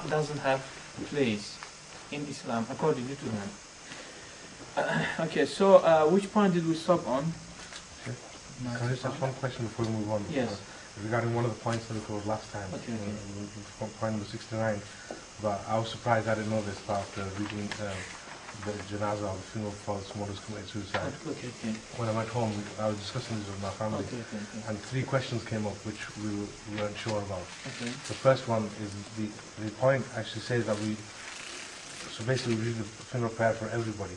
doesn't have place in Islam according to them. Okay, so which point did we stop on? Can I just ask one question before we move on? Yes. Regarding one of the points that we covered last time, Okay. Point number 69, but I was surprised I didn't know this about reading the janazah or the funeral for someone who's committed suicide. Okay. When I went home, I was discussing this with my family, and 3 questions came up which we weren't sure about. Okay. The first one is the point actually says that so basically we read the funeral prayer for everybody,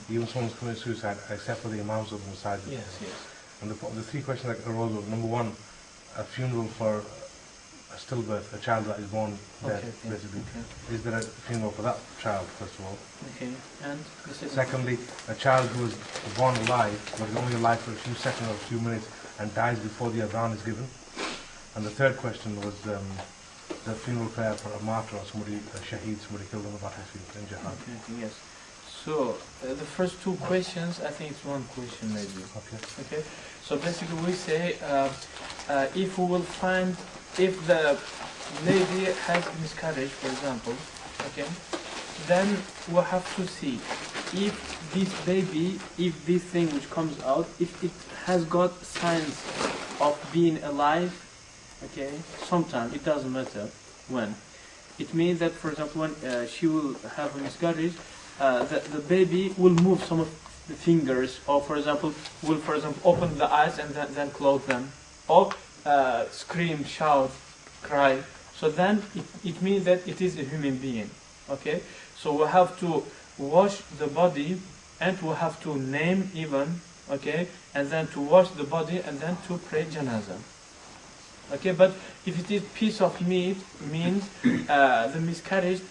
even someone who's committed suicide, except for the imams of the masajid. Yes. And the 3 questions that arose were, number 1, a funeral for a stillbirth, a child that is born dead, basically. Is there a funeral for that child, first of all? Okay, and secondly, a child who is born alive, but is only alive for a few seconds or a few minutes, and dies before the adhan is given. And the third question was the funeral prayer for a martyr or somebody, a shaheed, somebody killed on the battlefield in jihad. Okay, yes. So, the first 2 questions, I think it's one question maybe. Okay. So basically we say, if we will find, if the lady has miscarriage, for example, okay, then we'll have to see if this baby, if this thing which comes out, if it has got signs of being alive, okay, sometime, it doesn't matter when. It means that, for example, when she will have a miscarriage, the baby will move some of the fingers, or for example, will open the eyes and then close them, or scream, shout, cry. So then it means that it is a human being. Okay, so we have to wash the body, and we have to name even. Okay, and then to wash the body, and then to pray janazah. Okay, but if it is piece of meat, means the miscarriage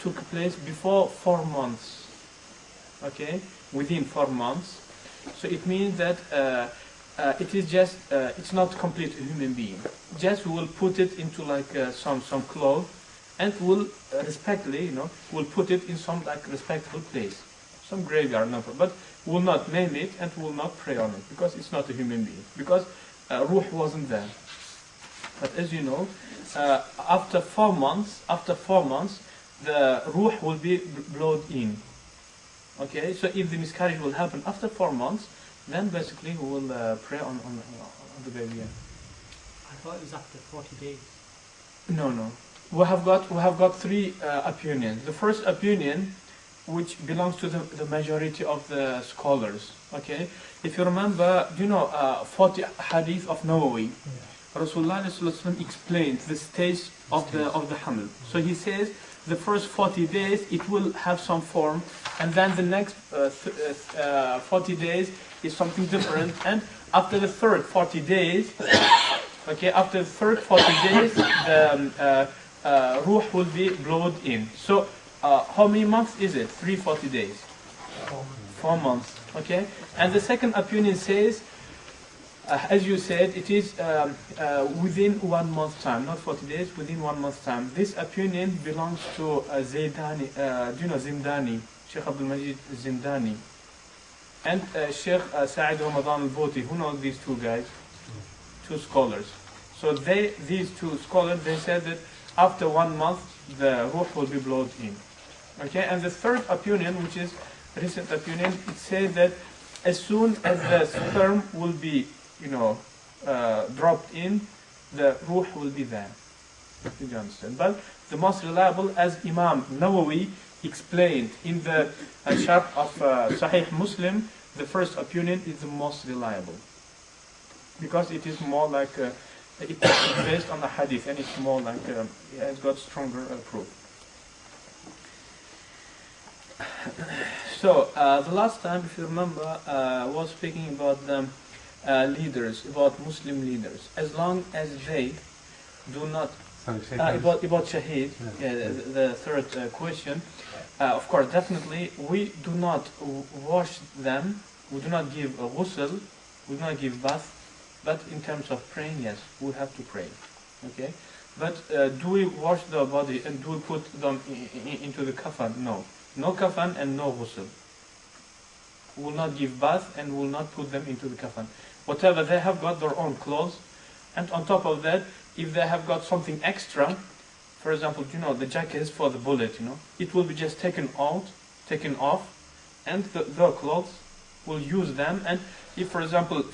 took place before 4 months. Okay, within 4 months. So it means that it is just it's not complete human being. Just we will put it into like some cloth, and we'll respectfully, we'll put it in some like respectful place, some graveyard, no problem. But we'll not name it and will not pray on it because it's not a human being, because ruh wasn't there. But as you know, after 4 months, the ruh will be blown in. Okay, so if the miscarriage will happen after 4 months, then basically we will pray on the baby. I thought it was after 40 days. No. We have got 3 opinions. The first opinion, which belongs to the majority of the scholars. Okay, if you remember, 40 hadith of Nawawi. Yeah. Rasulullah explained the stage of the haml. So he says the first 40 days it will have some form, and then the next 40 days is something different, and after the third 40 days, okay, the ruh will be blown in. So how many months is it? 40 days. 4 months. Okay, and the second opinion says, as you said, it is within 1 month time, not 40 days, within 1 month time. This opinion belongs to Zaydani, do you know Zindani, Sheikh Abdul Majid Zindani, and Sheikh Sa'id Ramadan al-Boti. Who knows these 2 guys? 2 scholars. So these 2 scholars, they said that after 1 month, the ruh will be blown in. Okay, and the third opinion, which is recent opinion, it says that as soon as the sperm will be dropped in, the ruh will be there. Did you understand? But the most reliable, as Imam Nawawi explained in the Sharh of Sahih Muslim, the first opinion is the most reliable, because it is more like it's based on the hadith, and it's more like it's got stronger proof. So the last time, if you remember, was speaking about the leaders, about Muslim leaders. As long as they do not about shaheed, the third question. Of course, definitely, we do not wash them. We do not give a ghusl. We do not give bath. But in terms of praying, yes, we have to pray. Okay. But do we wash the body and do we put them into the kafan? No. No kafan and no ghusl. We will not give bath and will not put them into the kafan. Whatever, they have got their own clothes, and on top of that, if they have got something extra, for example, you know, the jackets for the bullet, you know, it will be just taken off, and the clothes will use them. And if, for example,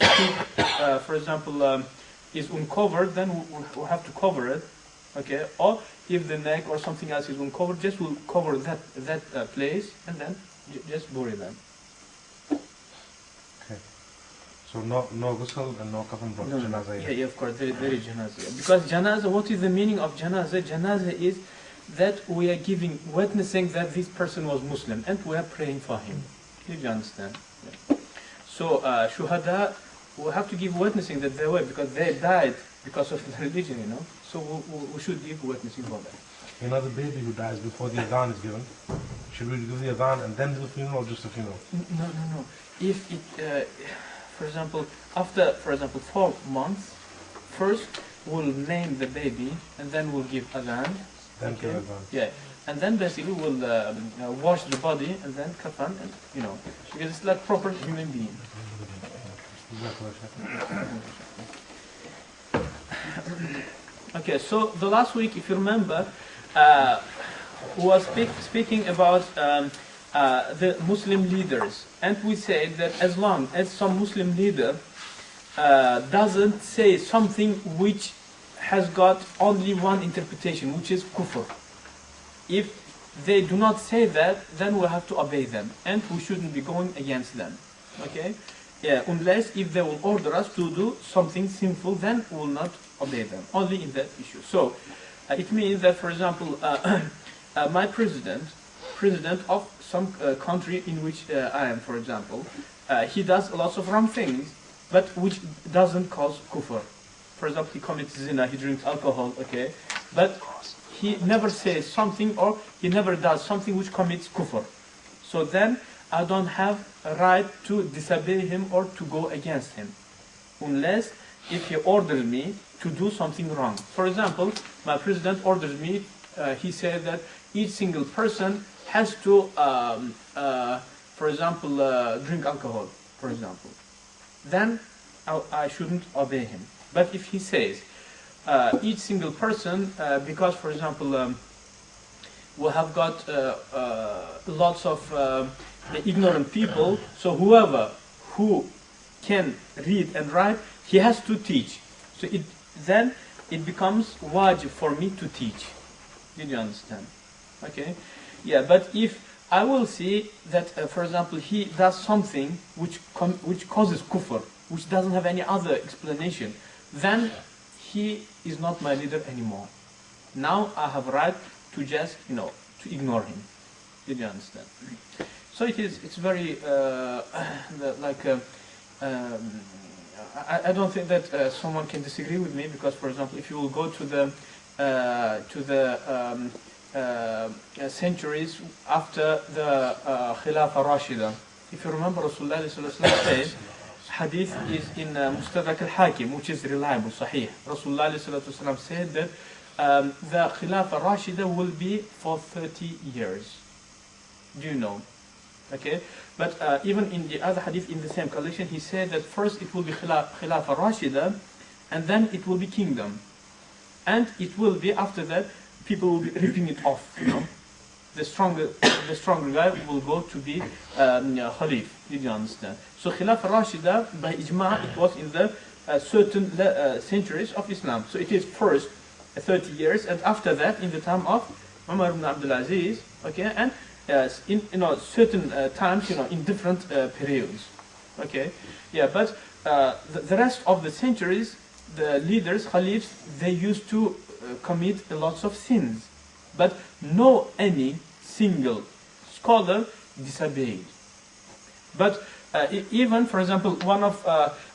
is uncovered, then we'll have to cover it, okay? Or if the neck or something else is uncovered, just we'll cover that place and then just bury them. Okay. So no ghusl and no kafan for janazah. Yeah, of course, there is janazah. Because janazah, what is the meaning of janazah? Janazah is that we are witnessing that this person was Muslim and we are praying for him. Did you understand? Yeah. So shuhada, we have to give witnessing that they were, because they died because of the religion, you know. So we should give witnessing for that. You know, the baby who dies before the adhan is given, should we do the adhan and then do the funeral, or just the funeral? No. If it, for example, after, 4 months, first we'll name the baby and then we'll give adhan. Then okay. adhan. Yeah. And then basically we'll wash the body and then kafan, and you know, because it's like proper human being. Okay, so the last week, if you remember, we was speaking about the Muslim leaders, and we said that as long as some Muslim leader doesn't say something which has got only one interpretation, which is kufr, if they do not say that, then we have to obey them, and we shouldn't be going against them. Okay? Yeah, unless if they will order us to do something sinful, then we will not obey them, only in that issue. So, it means that, for example, my president of some country in which I am, for example, he does lots of wrong things, but which doesn't cause kufr. For example, he commits zina, he drinks alcohol, okay? But he never says something, or he never does something which commits kufr. So then, I don't have a right to disobey him or to go against him, unless if he orders me to do something wrong. For example, my president orders me, he said that each single person has to, for example, drink alcohol, for example. Then I shouldn't obey him. But if he says, each single person, because, for example, we have got lots of ignorant people, so whoever who can read and write, he has to teach. So then it becomes wajib for me to teach. Did you understand? Okay? Yeah, but if I will see that, for example, he does something which causes kufr, which doesn't have any other explanation, then he is not my leader anymore. Now I have a right to just, to ignore him. Did you understand? So it's very, I don't think that someone can disagree with me, because, for example, if you will go to the centuries after the Khilafah Rashida, if you remember, Rasulullah said, hadith is in Mustadrak al-Hakim, which is reliable, sahih. Rasulullah said that the Khilafah Rashida will be for 30 years. Do you know? Okay, but even in the other hadith in the same collection, he said that first it will be Khilafah Rashida, and then it will be kingdom, and it will be, after that, people will be ripping it off. The stronger guy will go to be Khalif. Did you understand? So Khilafah Rashida, by ijma, it was in the certain centuries of Islam. So it is first 30 years, and after that, in the time of Umar ibn Abdul Aziz, okay, and in certain times, in different periods, okay, yeah. But the rest of the centuries, the leaders, Khalifs, they used to commit lots of sins, but no any single scholar disobeyed. But even, for example, one of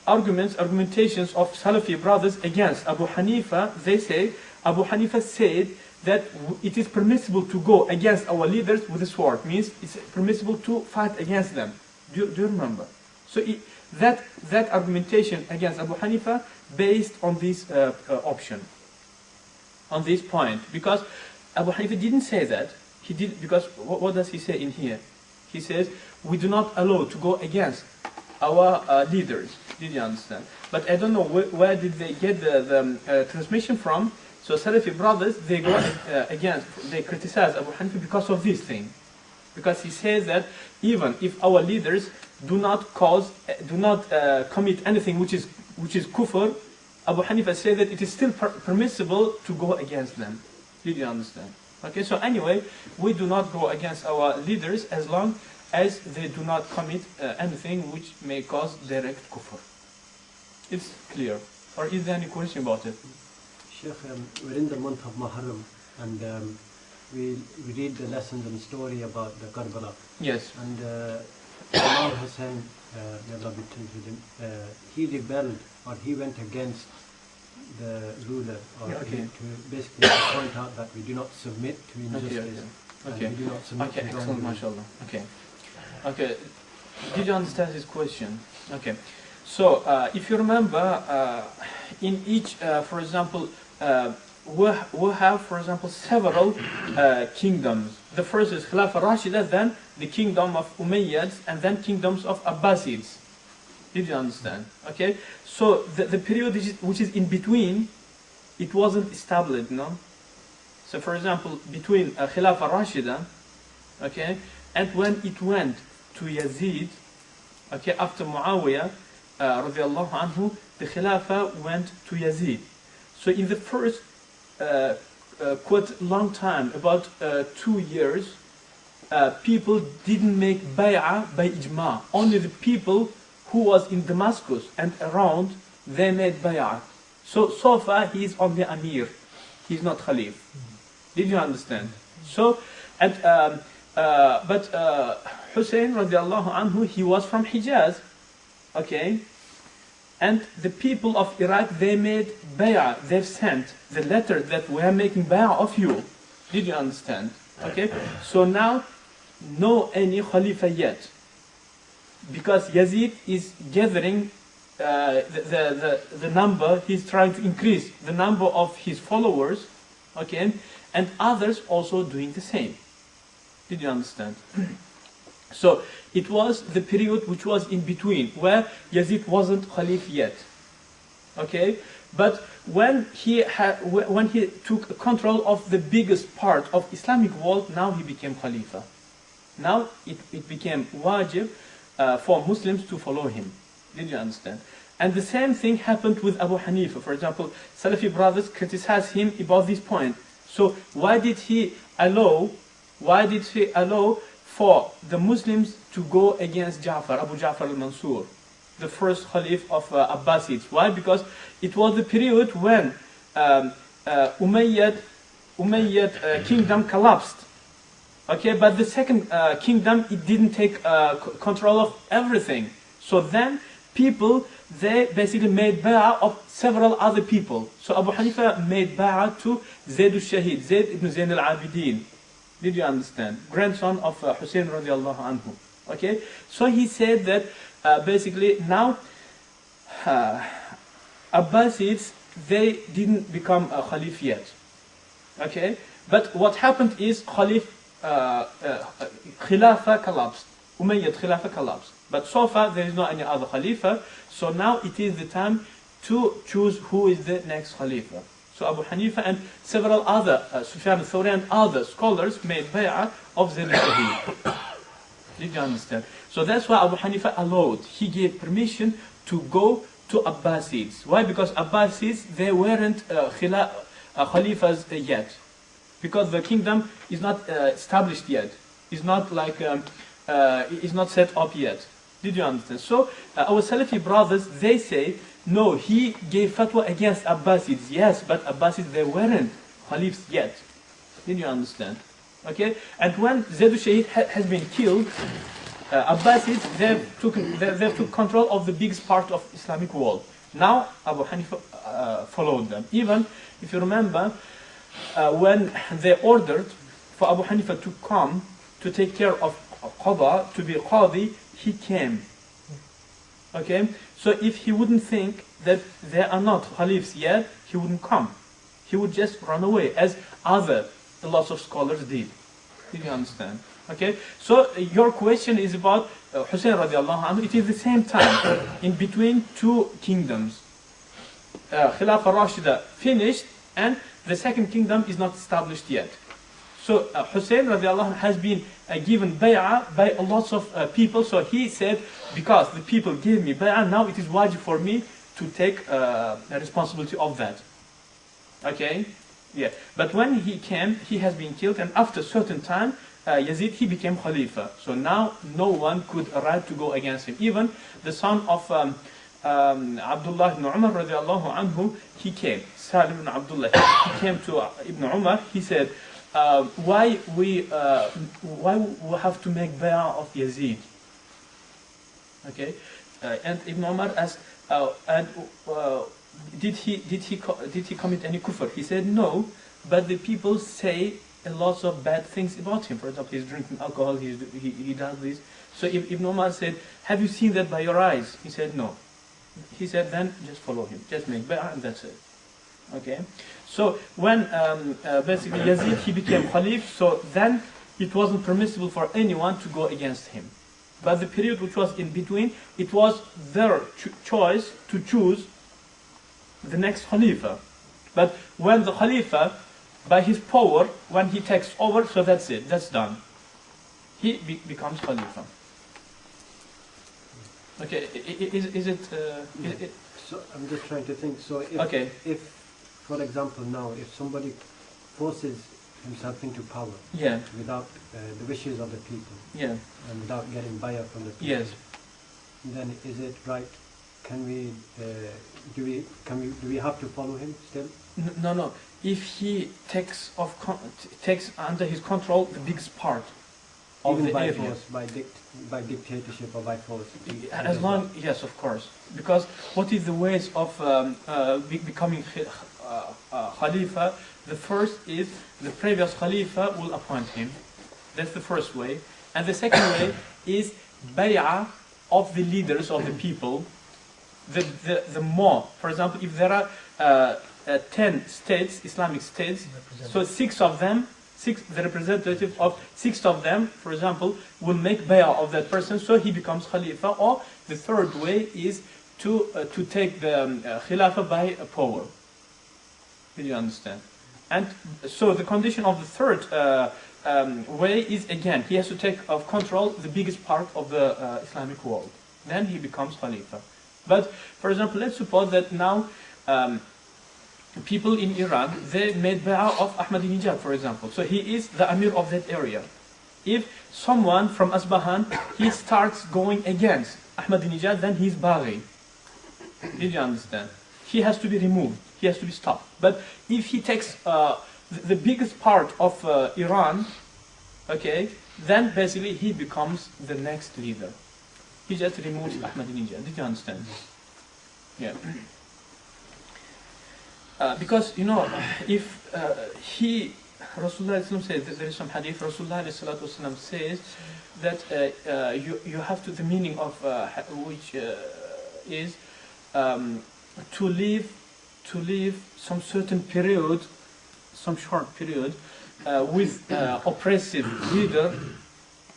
argumentations of Salafi brothers against Abu Hanifa, they say Abu Hanifa said that it is permissible to go against our leaders with a sword, means it's permissible to fight against them. Do you remember? So that argumentation against Abu Hanifa based on this option, on this point, because Abu Hanifa didn't say that. He did, because what does he say in here? He says we do not allow to go against our leaders. Did you understand? But I don't know where did they get the transmission from. So Salafi brothers, they go they criticize Abu Hanifa because of this thing. Because he says that even if our leaders do not commit anything which is kufr, Abu Hanifa says that it is still permissible to go against them. Did you understand? Okay, so anyway, we do not go against our leaders as long as they do not commit anything which may cause direct kufr. It's clear. Or is there any question about it? Sheikh, we're in the month of Muharram, and we read the lessons and story about the Karbala. Yes. And Imam Hussein, may Allah be pleased with him, he rebelled, or he went against the ruler, or to basically point out that we do not submit to injustice. Okay. We do not submit to Excellent, wrongdoing. mashallah. Okay. Did you understand his question? Okay. So, if you remember, in each, for example, we have, for example, several kingdoms. The first is Khilafah Rashida, then the kingdom of Umayyads, and then kingdoms of Abbasids. Did you understand? Okay. So the period which is in between, it wasn't established, no. So, for example, between Khilafah Rashida, okay, and when it went to Yazid, okay, after Muawiyah, radiallahu anhu, the Khilafah went to Yazid. So in the first quite long time, about 2 years, people didn't make bay'ah by ijma. Only the people who was in Damascus and around, they made bay'ah. So far he is only Amir, he is not Khalif. Did you understand? So, and but Hussein radiallahu anhu, he was from Hijaz, okay. And the people of Iraq, they made bay'ah. They've sent the letter that we are making bay'ah of you. Did you understand? Okay. So now, no any Khalifa yet, because Yazid is gathering the number. He's trying to increase the number of his followers. Okay, and others also doing the same. Did you understand? So it was the period which was in between, where Yazid wasn't Khalif yet. Okay, but when he took control of the biggest part of Islamic world, now he became Khalifa. Now it became wajib for Muslims to follow him. Did you understand? And the same thing happened with Abu Hanifa. For example, Salafi brothers criticize him about this point. So why did he allow for the Muslims to go against Ja'far, Abu Ja'far al-Mansur, the first Khalif of Abbasids? Why? Because it was the period when Umayyad kingdom collapsed. Okay, but the second kingdom, it didn't take control of everything. So then people, they basically made bay'ah of several other people. So Abu Hanifa made bay'ah to Zayd al-Shahid, Zayd ibn Zayn al-Abidin. Did you understand? Grandson of Hussein radiallahu anhu. Okay, so he said that basically now Abbasids, they didn't become a Khalif yet. Okay, but what happened is Khilafah collapsed. Umayyad Khilafah collapsed. But so far there is no any other Khalifa. So now it is the time to choose who is the next Khalifa. So Abu Hanifa and several other, Sufyan al-Thawri and other scholars made bay'ah of Zayd al-Shahid. Did you understand? So that's why Abu Hanifa allowed. He gave permission to go to Abbasids. Why? Because Abbasids, they weren't Khalifas yet. Because the kingdom is not established yet. It's not like, it's not set up yet. Did you understand? So our Salafi brothers, they say, no, he gave fatwa against Abbasids. Yes, but Abbasids, they weren't Khalifs yet. Did you understand? Okay? And when Zayd al-Shahid has been killed, Abbasids, they took control of the biggest part of Islamic world. Now, Abu Hanifa followed them. Even, if you remember, when they ordered for Abu Hanifa to come to take care of Qadha, to be Qadi, he came. Okay? So if he wouldn't think that they are not Khalifs yet, he wouldn't come. He would just run away, as lots of scholars did. Did you understand? Okay? So your question is about Hussein radiallahu anhu. It is the same time, in between two kingdoms. Khilafah Rashida finished, and the second kingdom is not established yet. So Hussein radiallahu anhu has been given bay'ah by lots of people. So he said, because the people gave me bay'ah, now it is wajib for me to take the responsibility of that. Okay? Yeah. But when he came, he has been killed, and after a certain time, Yazid, he became Khalifa. So now no one could arrive to go against him. Even the son of Abdullah ibn Umar radiallahu anhu, he came. Salim ibn Abdullah, he came to Ibn Umar, he said, why we have to make bay'ah of Yazid? Okay, and Ibn Umar asked, did he commit any kufr? He said no, but the people say a lot of bad things about him. For example, he's drinking alcohol, he does this. So Ibn Umar said, have you seen that by your eyes? He said no. He said, then just follow him, just make bay'ah and that's it. Okay, so when basically Yazid, he became Khalif, so then it wasn't permissible for anyone to go against him. But the period which was in between, it was their choice to choose the next Khalifa. But when the Khalifa, by his power, when he takes over, so that's it, that's done. He becomes Khalifa. Okay, is it? So I'm just trying to think. So if for example, now, if somebody forces himself into power without the wishes of the people and without getting bay'ah from the people, then is it right? Can we do we have to follow him still? No. If he takes under his control the biggest part of the area, force, by dictatorship or by force. As long, yes, of course. Because what is the ways of becoming Khalifa? The first is the previous Khalifa will appoint him. That's the first way. And the second way is bay'ah of the leaders of the people. The more, for example, if there are 10 states, Islamic states, so the representative of 6 of them, for example, will make bay'ah of that person, so he becomes Khalifa. Or the third way is to take the Khilafah by power. Did you understand? And so the condition of the third way is, again, he has to take of control the biggest part of the Islamic world. Then he becomes Khalifa. But, for example, let's suppose that now people in Iran, they made bay'ah of Ahmadinejad, for example. So he is the Amir of that area. If someone from Asbahan, he starts going against Ahmadinejad, then he's Baghi. Did you understand? He has to be removed. He has to be stopped. But if he takes the biggest part of Iran, okay, then basically he becomes the next leader. He just removes Ahmadinejad. Did you understand? Yeah. Because, you know, if Rasulullah says, there is some hadith, Rasulullah says that you have to, the meaning of which is to live some certain period, some short period, with oppressive leader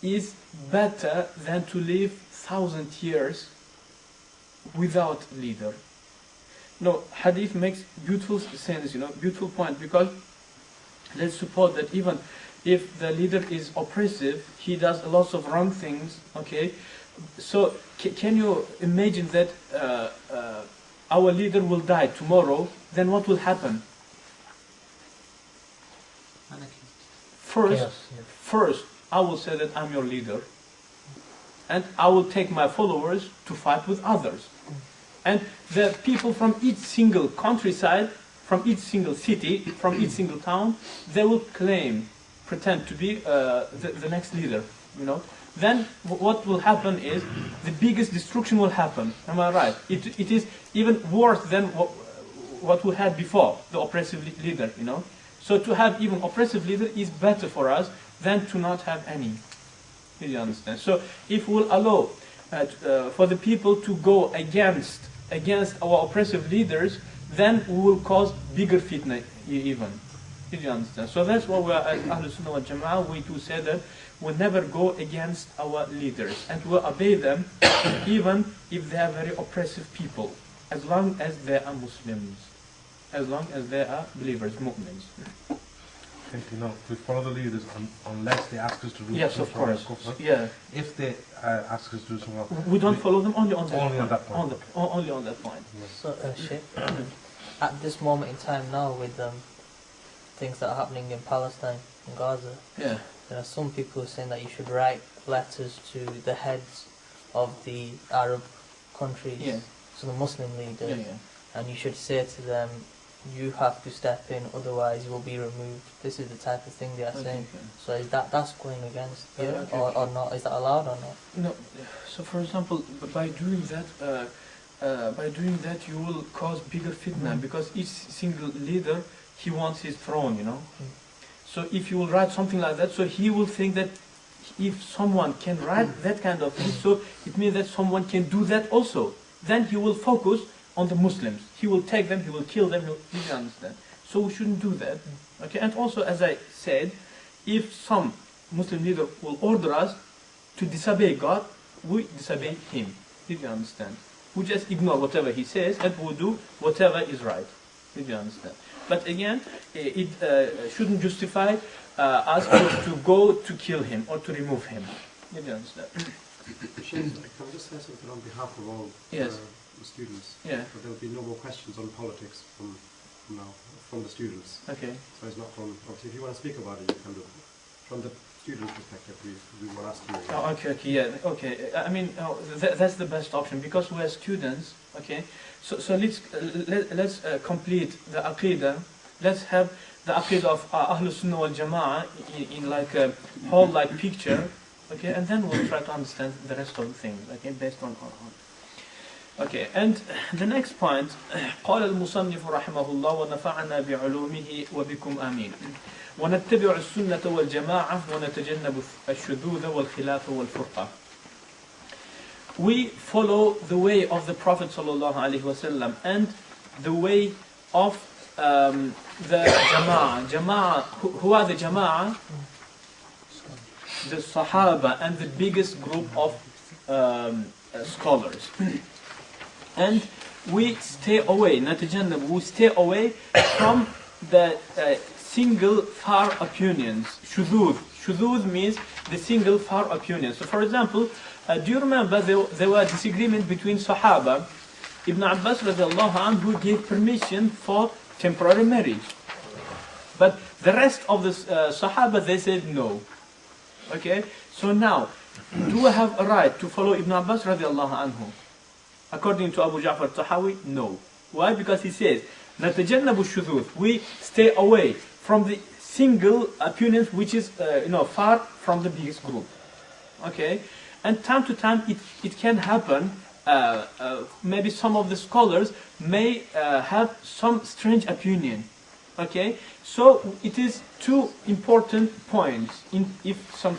is better than to live 1,000 years without leader. No, hadith makes beautiful sense, you know, beautiful point, because let's suppose that even if the leader is oppressive, he does a lot of wrong things, okay? So can you imagine that our leader will die tomorrow, then what will happen? First, I will say that I'm your leader, and I will take my followers to fight with others. And the people from each single countryside, from each single city, from each single town, they will pretend to be the next leader, you know. Then what will happen is the biggest destruction will happen. Am I right? It is even worse than what we had before, the oppressive leader, you know. So to have even oppressive leader is better for us than to not have any. Do you understand? So if we'll allow for the people to go against our oppressive leaders, then we will cause bigger fitna even. Did you understand? So that's why we are at Ahlul Sunnah wal Jama'ah, we do say that we never go against our leaders, and we obey them even if they are very oppressive people, as long as they are Muslims. as long as they are believers, mu'mins. I think, we follow the leaders unless they ask us to do Yes, of course. Yeah. If they ask us to do something else, We don't follow them only on that only point. on that point. Only on that point. So, Sheikh, at this moment in time now with things that are happening in Palestine, in Gaza, Yeah. there are some people who are saying that you should write letters to the heads of the Arab countries, Yeah. so the Muslim leaders, Yeah. and you should say to them, you have to step in, otherwise you will be removed. This is the type of thing they are saying. Okay. So is that's going against you, Okay. or not? Is that allowed or not? No. So, for example, by doing that, you will cause bigger fitna because each single leader he wants his throne. So if you will write something like that, so he will think that if someone can write that kind of thing, so it means that someone can do that also. Then he will focus on the Muslims. He will take them, he will kill them, you understand? So we shouldn't do that. Okay, and also as I said, if some Muslim leader will order us to disobey God, we disobey him. Did you understand? We just ignore whatever he says and we do whatever is right. Did you understand? But again, it shouldn't justify us to go to kill him or to remove him. Did you understand? Can I just say something on behalf of all Yes. the students? Yeah. But there will be no more questions on politics from now, from the students. Okay. So it's not from, obviously if you want to speak about it, you can do it. From the students' perspective, we will ask you. Oh, okay, yeah, okay. I mean, that's the best option because we are students. Okay, so let's complete the Aqeedah. Let's have the Aqeedah of Ahlus Sunnah wal Jama'ah in like a whole like picture. Okay, and then we'll try to understand the rest of the things. Okay, based on. Okay, and the next point, قال المصنف رحمه الله ونفعنا بعلومه وبكم آمين. ونتبع السنة والجماعة ونتجنب الشذوذ والخلاف والفرقة. We follow the way of the Prophet sallallahu alaihi wasallam and the way of the Jama'ah. Jama'ah, who are the Jama'ah? The Sahaba and the biggest group of scholars. And we stay away, نتجنب, we stay away from the single far opinions. Shudud. Shudud means the single far opinions. So for example, do you remember there were disagreement between Sahaba? Ibn Abbas radiallahu anhu gave permission for temporary marriage. But the rest of the Sahaba, they said no. Okay? So now, do I have a right to follow Ibn Abbas radiallahu anhu? According to Abu Ja'far Tahawi, no. Why? Because he says, نَتَجَنَّبُ الشُّذُوذ, we stay away from the single opinions which is far from the biggest group. Okay? And time to time it can happen, maybe some of the scholars may have some strange opinion. Okay? So it is two important points. If some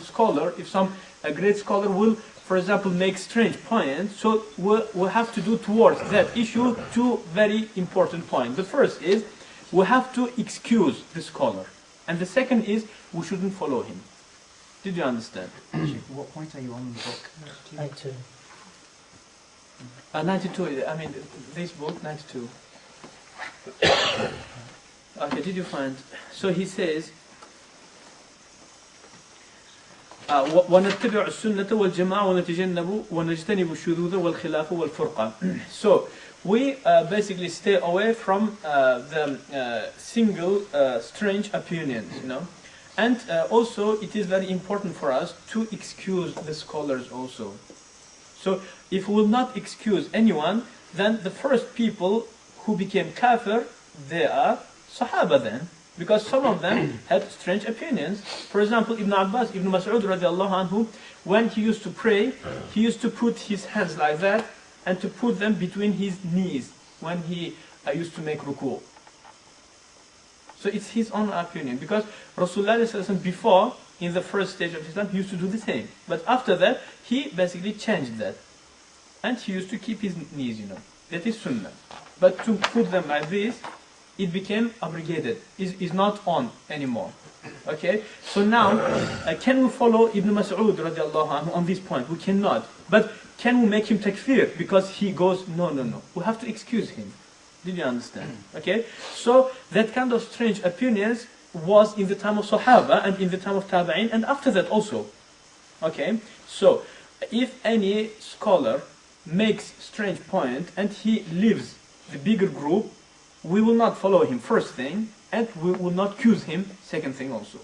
great scholar will, for example, make strange points, so we'll have to do towards that issue two very important points. The first is we have to excuse the scholar, and the second is we shouldn't follow him. Did you understand? What point are you on in the book? 92. 92, I mean this book, 92. Okay, did you find? So he says, وَنَتَّبِعُ السُّنَّةَ وَالْجَمَاعَ وَنَجْتَنِبُ الشُّذُوذَ وَالْخِلَافَ وَالْفُرْقَةَ. So we basically stay away from the single strange opinions, and also it is very important for us to excuse the scholars also. So if we will not excuse anyone, then the first people who became kafir, they are Sahaba then. Because some of them had strange opinions. For example, Ibn Abbas, Ibn Mas'ud radiallahu anhu, when he used to pray, he used to put his hands like that and to put them between his knees when he used to make ruku'. So it's his own opinion. Because Rasulullah before, in the first stage of Islam, he used to do the same. But after that, he basically changed that. And he used to keep his knees, That is sunnah. But to put them like this, it became abrogated. Is not on anymore. Okay? So now, can we follow Ibn Mas'ud radiallahu anhu on this point? We cannot. But can we make him takfir? Because he goes, no. We have to excuse him. Did you understand? Okay, so that kind of strange opinions was in the time of Sahaba and in the time of Tabi'in and after that also. Okay, so if any scholar makes strange point and he leaves the bigger group, we will not follow him first thing and we will not accuse him second thing also.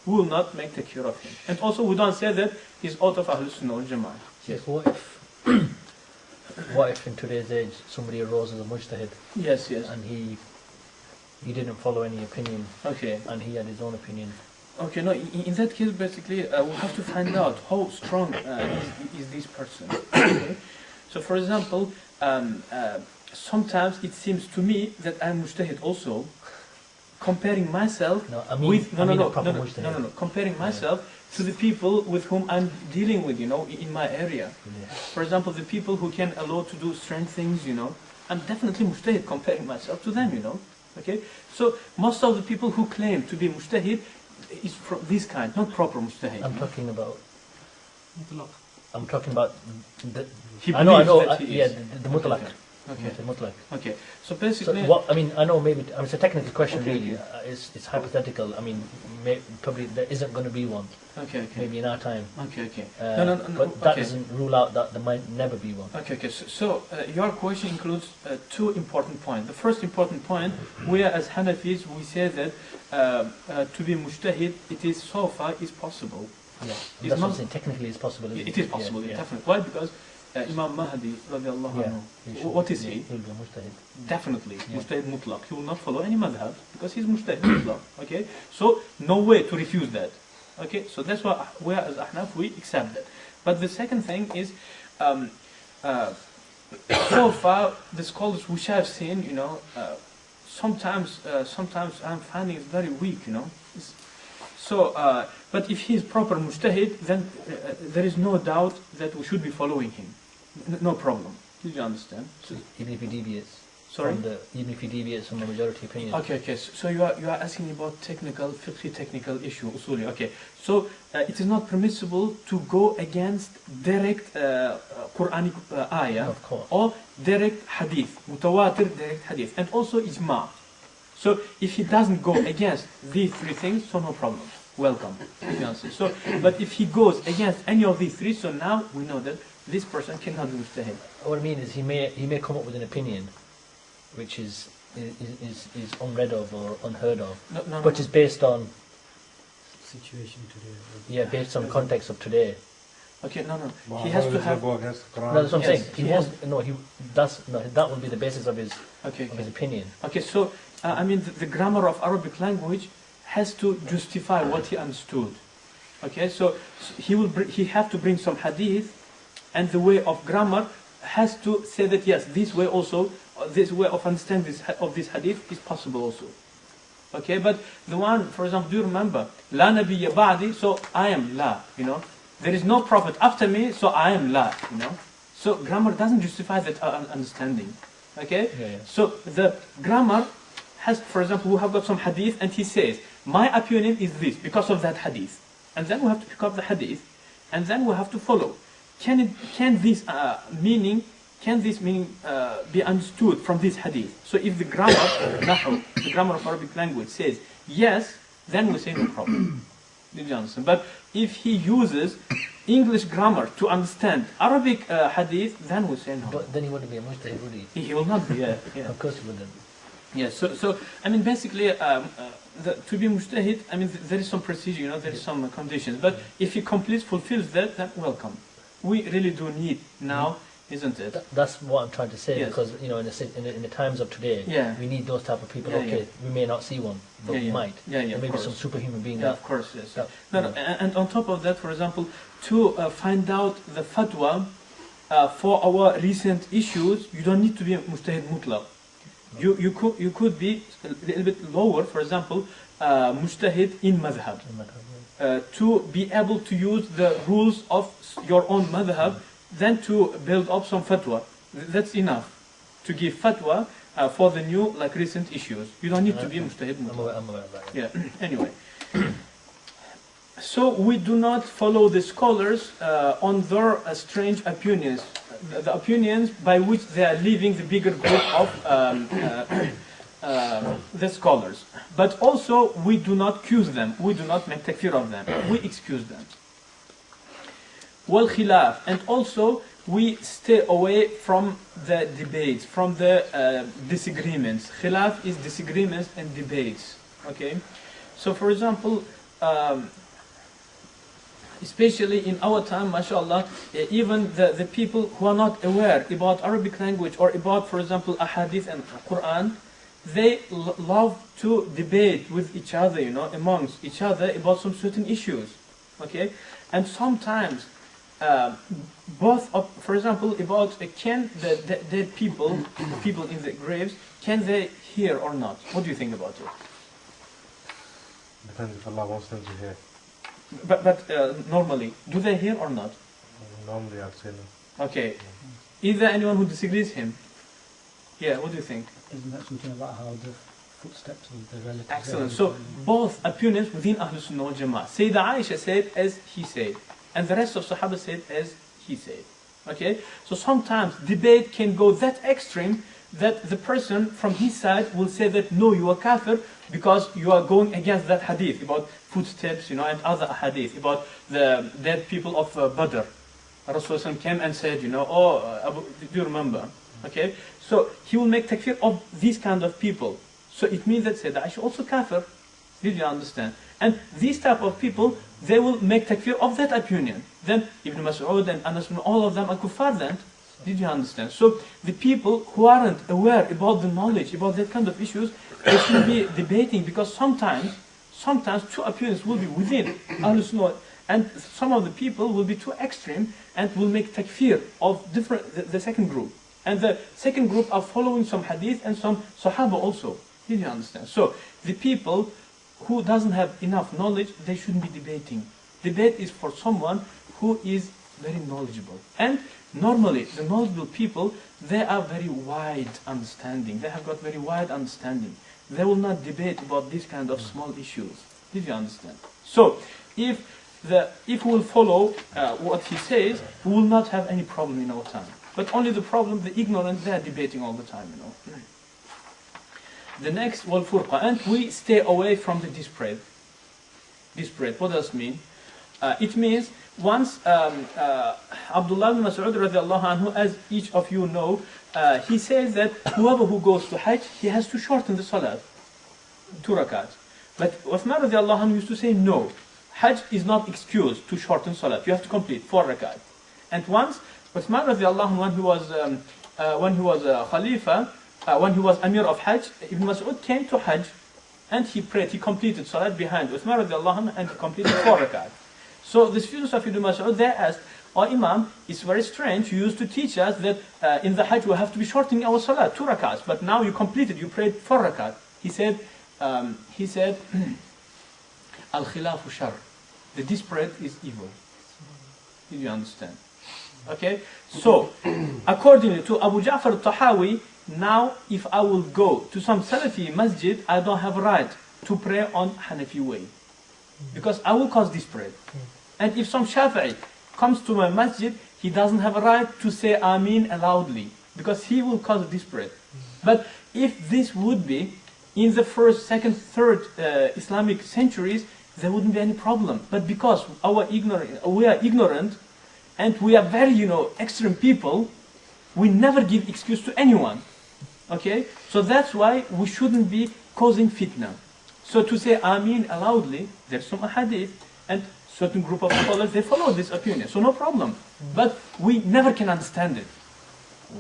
We will not make the cure of him. And also we don't say that he's out of Ahlul Sunnah wal Jama'ah. Yes, what if in today's age somebody arose as a mujtahid Yes, yes. and he didn't follow any opinion Okay. and he had his own opinion? Okay, no, in that case, basically, we have to find out how strong is this person. Okay? So, for example, sometimes it seems to me that I'm mujtahid also, comparing myself No, I mean, with a proper mujtahid. no, comparing myself to the people with whom I'm dealing with, you know, in my area. Yeah. For example, the people who can allow to do strange things, you know, I'm definitely mujtahid comparing myself to them, you know. Okay, so most of the people who claim to be mujtahid is from this kind, not proper mujtahid. I'm talking about. Mutlaq. I'm talking about the. He I know. believes that he Yeah, is. the mutlaq. Okay. The mutlaq. Okay. So So basically, what I mean, I know maybe it's a technical question. Okay, Really, okay. it's hypothetical. I mean, probably there isn't going to be one. okay. Maybe in our time. Okay. Okay. No, no, but that okay. doesn't rule out that there might never be one. Okay. So your question includes two important points. The first important point, we as Hanafis, we say that to be mujtahid, it is so far is possible. Yeah, It's that's what not- I'm saying. Technically, it's possible. Isn't It is possible, Yeah, definitely. Why? Because Imam Mahdi, radiallahu Yeah. anhu, He should- what is he? He'll be a mujtahid. Definitely, Yeah. mujtahid mutlaq. He will not follow any madhab because he's mujtahid mutlaq. Okay, so no way to refuse that. Okay, so that's why we as Ahnaf we accept that. But the second thing is, so far the scholars which I've seen, you know, sometimes I'm finding it very weak, you know. So, but if he is proper mujtahid, then there is no doubt that we should be following him. No problem. Did you understand? So, Even if he deviates. sorry. Even if he deviates from the majority opinion. Okay. So you are asking about technical issue, usuli. Okay. So it is not permissible to go against direct Quranic ayah Of course. or direct hadith, mutawatir direct hadith, and also ijma. So if he doesn't go against these three things, so no problem. Welcome. So, but if he goes against any of these three, so now we know that this person cannot be mujtahid. What I mean is he may come up with an opinion which is unread of or unheard of, No. which is based on Situation today. based on the context of today. Okay, no. Well, He how has to does it have. go against the Quran? No, that's what I'm Yes, saying. He he won't. No, that will be the basis of his Okay. opinion. Okay, so I mean the grammar of Arabic language has to justify what he understood. Okay, so he have to bring some hadith, and the way of grammar has to say that yes, this way also, this way of understanding this hadith is possible also. Okay, but the one, for example, do you remember La Nabiyya Ba'di? So I am La. You know, there is no prophet after me, so I am La. You know, so grammar doesn't justify that understanding. Okay, Yeah. so the grammar has, for example, we have got some hadith and he says, my opinion is this because of that hadith. And then we have to pick up the hadith and then we have to follow. Can this meaning be understood from this hadith? So if the grammar, nahu, the grammar of Arabic language says yes, then we say no problem. Did you understand? But if he uses English grammar to understand Arabic hadith, then we say no. But then he wouldn't be a mujtahid, would he? He will not be, yeah. Of course he wouldn't. Yeah, so I mean, basically, to be mujtahid, I mean, there is some procedure, you know, there is some conditions. But if he fulfills that, then welcome. We really do need now, isn't it? That's what I'm trying to say, Yes. because in the times of today, Yeah. we need those type of people. Yeah, Okay, yeah. we may not see one, but we might. Yeah, There of may be course. some superhuman being Yeah, that. of course, yes. that- No, and on top of that, for example, to find out the fatwa for our recent issues, you don't need to be a mujtahid mutlaq. You could be a little bit lower, for example, mujtahid in madhab. To be able to use the rules of your own madhab, then to build up some fatwa. That's enough to give fatwa for the new, like recent issues. You don't need to be mujtahid I'm mutlaq. aware of that. Yeah. Anyway. So we do not follow the scholars on their strange opinions, the opinions by which they are leaving the bigger group of the scholars. But also we do not accuse them, we do not make takfir of them, we excuse them. Wal khilaf, and also we stay away from the debates, from the disagreements. Khilaf is disagreements and debates. Okay, so for example, especially in our time, mashallah, even the people who are not aware about Arabic language or about, for example, ahadith and Quran, they love to debate with each other, you know, amongst each other about some certain issues. Okay, and sometimes both of, for example, about can the dead people in the graves, can they hear or not? What do you think about it? Depends if Allah wants them to hear. But normally, do they hear or not? Normally I'd say no. Okay. Is there anyone who disagrees him? Yeah, what do you think? Isn't that something about how the footsteps of the relatives? Excellent. So both opinions within Ahlul Sunnah wal Jama'ah. Sayyidah Aisha said as he said, and the rest of Sahaba said as he said. Okay? So sometimes debate can go that extreme that the person from his side will say that no, you are kafir because you are going against that hadith about footsteps, you know, and other hadith about the dead people of Badr. Rasulullah came and said, you know, do you remember? Okay, so he will make takfir of these kind of people. So it means that Sayyidah Aisha also kafir. Did you understand? And these type of people, they will make takfir of that opinion. Then Ibn Mas'ud and Anas, all of them are kuffar then. Did you understand? So the people who aren't aware about the knowledge, about that kind of issues, they should be debating, because sometimes two opinions will be within Ahlul Sunnah, and some of the people will be too extreme and will make takfir of the second group. And the second group are following some hadith and some Sahaba also. Did you understand? So the people who doesn't have enough knowledge, they shouldn't be debating. Debate is for someone who is very knowledgeable. And normally, the knowledgeable people, they are very wide understanding. They have got very wide understanding. They will not debate about these kind of small issues. Did you understand? So, if we will follow what he says, we will not have any problem in our time. But only the problem, the ignorant, they are debating all the time, you know. The next, wal furqa, and we stay away from the disparate. Disparate, what does it mean? It means once Abdullah ibn Mas'ud radiallahu anhu, as each of you know, he says that whoever who goes to Hajj, he has to shorten the salat, 2 rakat. But Uthman radiallahu anhu used to say no, Hajj is not excuse to shorten salat, you have to complete 4 rakat. And once Uthman radiallahu anhu, when he was Khalifa, when he was Amir of Hajj, Ibn Mas'ud came to Hajj and he prayed, he completed salat behind Uthman radiallahu anhu, and he completed 4 rakat. So the students of Ibn Mas'ud, they asked, "Oh Imam, it's very strange, you used to teach us that in the Hajj we have to be shortening our salat, 2 rakats, but now you completed, you prayed 4 rakat. He said, Al-khilafu shar, the disparate is evil. Did you understand? Okay, so accordingly to Abu Ja'far al-Tahawi, now if I will go to some Salafi masjid, I don't have a right to pray on Hanafi way, because I will cause disparate. And if some Shafi'i comes to my masjid, he doesn't have a right to say Ameen loudly, because he will cause a disparate. But if this would be in the 1st, 2nd, 3rd Islamic centuries, there wouldn't be any problem. But because we are ignorant, and we are very, extreme people, we never give excuse to anyone. Okay? So that's why we shouldn't be causing fitna. So to say Ameen loudly, there's some hadith, and certain group of scholars, they follow this opinion. So no problem. But we never can understand it.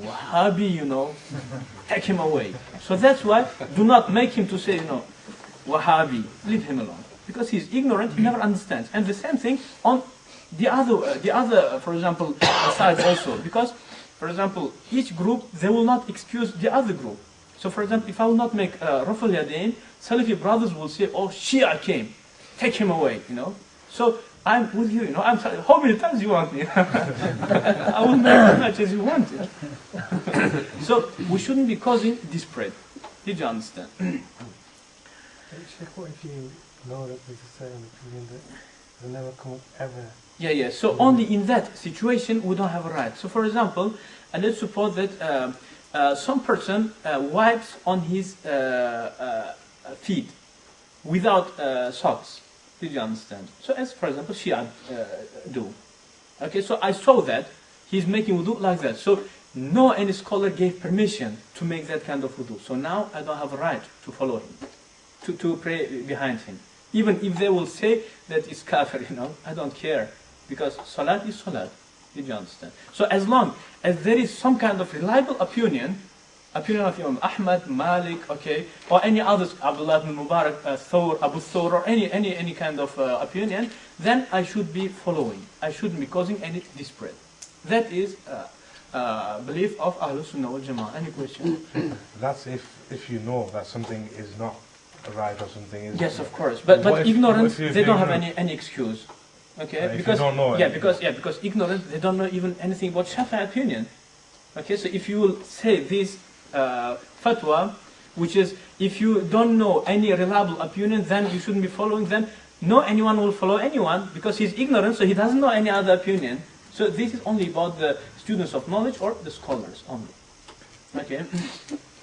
Wahhabi, take him away. So that's why, do not make him to say, Wahhabi, leave him alone. Because he's ignorant, he never understands. And the same thing on the other, for example, sides also. Because, for example, each group, they will not excuse the other group. So for example, if I will not make Rafal Yadain, Salafi brothers will say, oh, Shia came, take him away, So I'm with you, I'm sorry, how many times you want me? I will make as much as you want it. So we shouldn't be causing disparate. Did you understand? Sheikh, what if you know that there's a certain opinion that It'll never come up ever. Yeah. So only in that situation we don't have a right. So for example, let's suppose that some person wipes on his feet without socks. Did you understand? So as for example Shia do. Okay, so I saw that he's making wudu like that. So no any scholar gave permission to make that kind of wudu. So now I don't have a right to follow him, to pray behind him. Even if they will say that it's kafir, I don't care. Because salat is salat. Did you understand? So as long as there is some kind of reliable opinion of Imam Ahmad, Malik, okay, or any others, Abdullah ibn Mubarak, Thawr, Abu Thawr, or any kind of opinion, then I should be following. I shouldn't be causing any disparate. That is belief of Ahlul Sunnah wal Jama'ah. Any question? That's if you know that something is not right or something is... Yes, of course. But What if- ignorance, what if they don't have ignorant? any excuse. Okay, If you because don't know because ignorance, they don't know even anything about Shafi'i opinion. Okay, so if you will say this fatwa, which is if you don't know any reliable opinion, then you shouldn't be following them. No anyone will follow anyone because he's ignorant, so he doesn't know any other opinion. So this is only about the students of knowledge or the scholars only. Okay.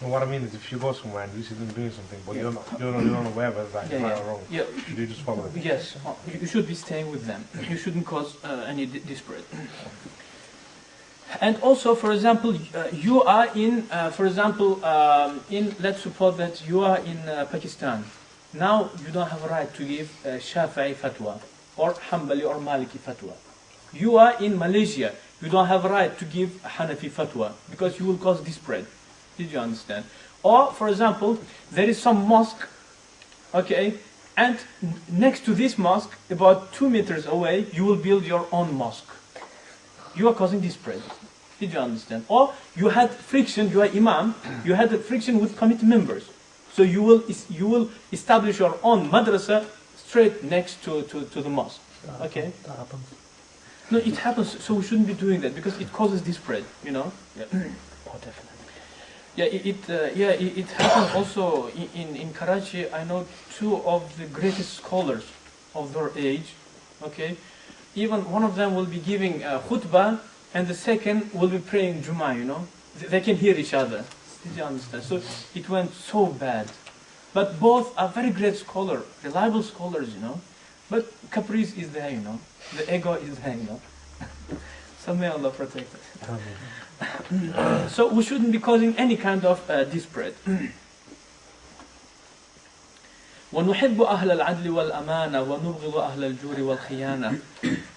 And what I mean is if you go somewhere and you see them doing something, but you're not aware whether that's right or wrong, should you just follow it? Yes, you should be staying with them. You shouldn't cause any disparate. And also, for example, you are in, let's suppose that you are in Pakistan. Now you don't have a right to give Shafi'i fatwa or Hanbali or Maliki fatwa. You are in Malaysia. You don't have a right to give Hanafi fatwa because you will cause disparate. Did you understand? Or, for example, there is some mosque, okay, and next to this mosque, about 2 meters away, you will build your own mosque. You are causing disparate. Did you understand? Or you had friction, you are imam, you had a friction with committee members. So you will establish your own madrasa straight next to the mosque. Okay? That happens. No, it happens, so we shouldn't be doing that because it causes disparate, Yeah. Oh, definitely. Yeah, it happened also in Karachi. I know two of the greatest scholars of their age. Okay, even one of them will be giving khutbah, and the second will be praying Jummah. They can hear each other. Did you understand? So it went so bad. But both are very great scholars, reliable scholars. But caprice is there. The ego is there. So may Allah protect us. So we shouldn't be causing any kind of disparate. وَنُحِبُّ أَهْلَ الْعَدْلِ وَالْأَمَانَةِ وَنُبْغِضُ أَهْلَ الْجُورِ وَالْخِيَانَةِ.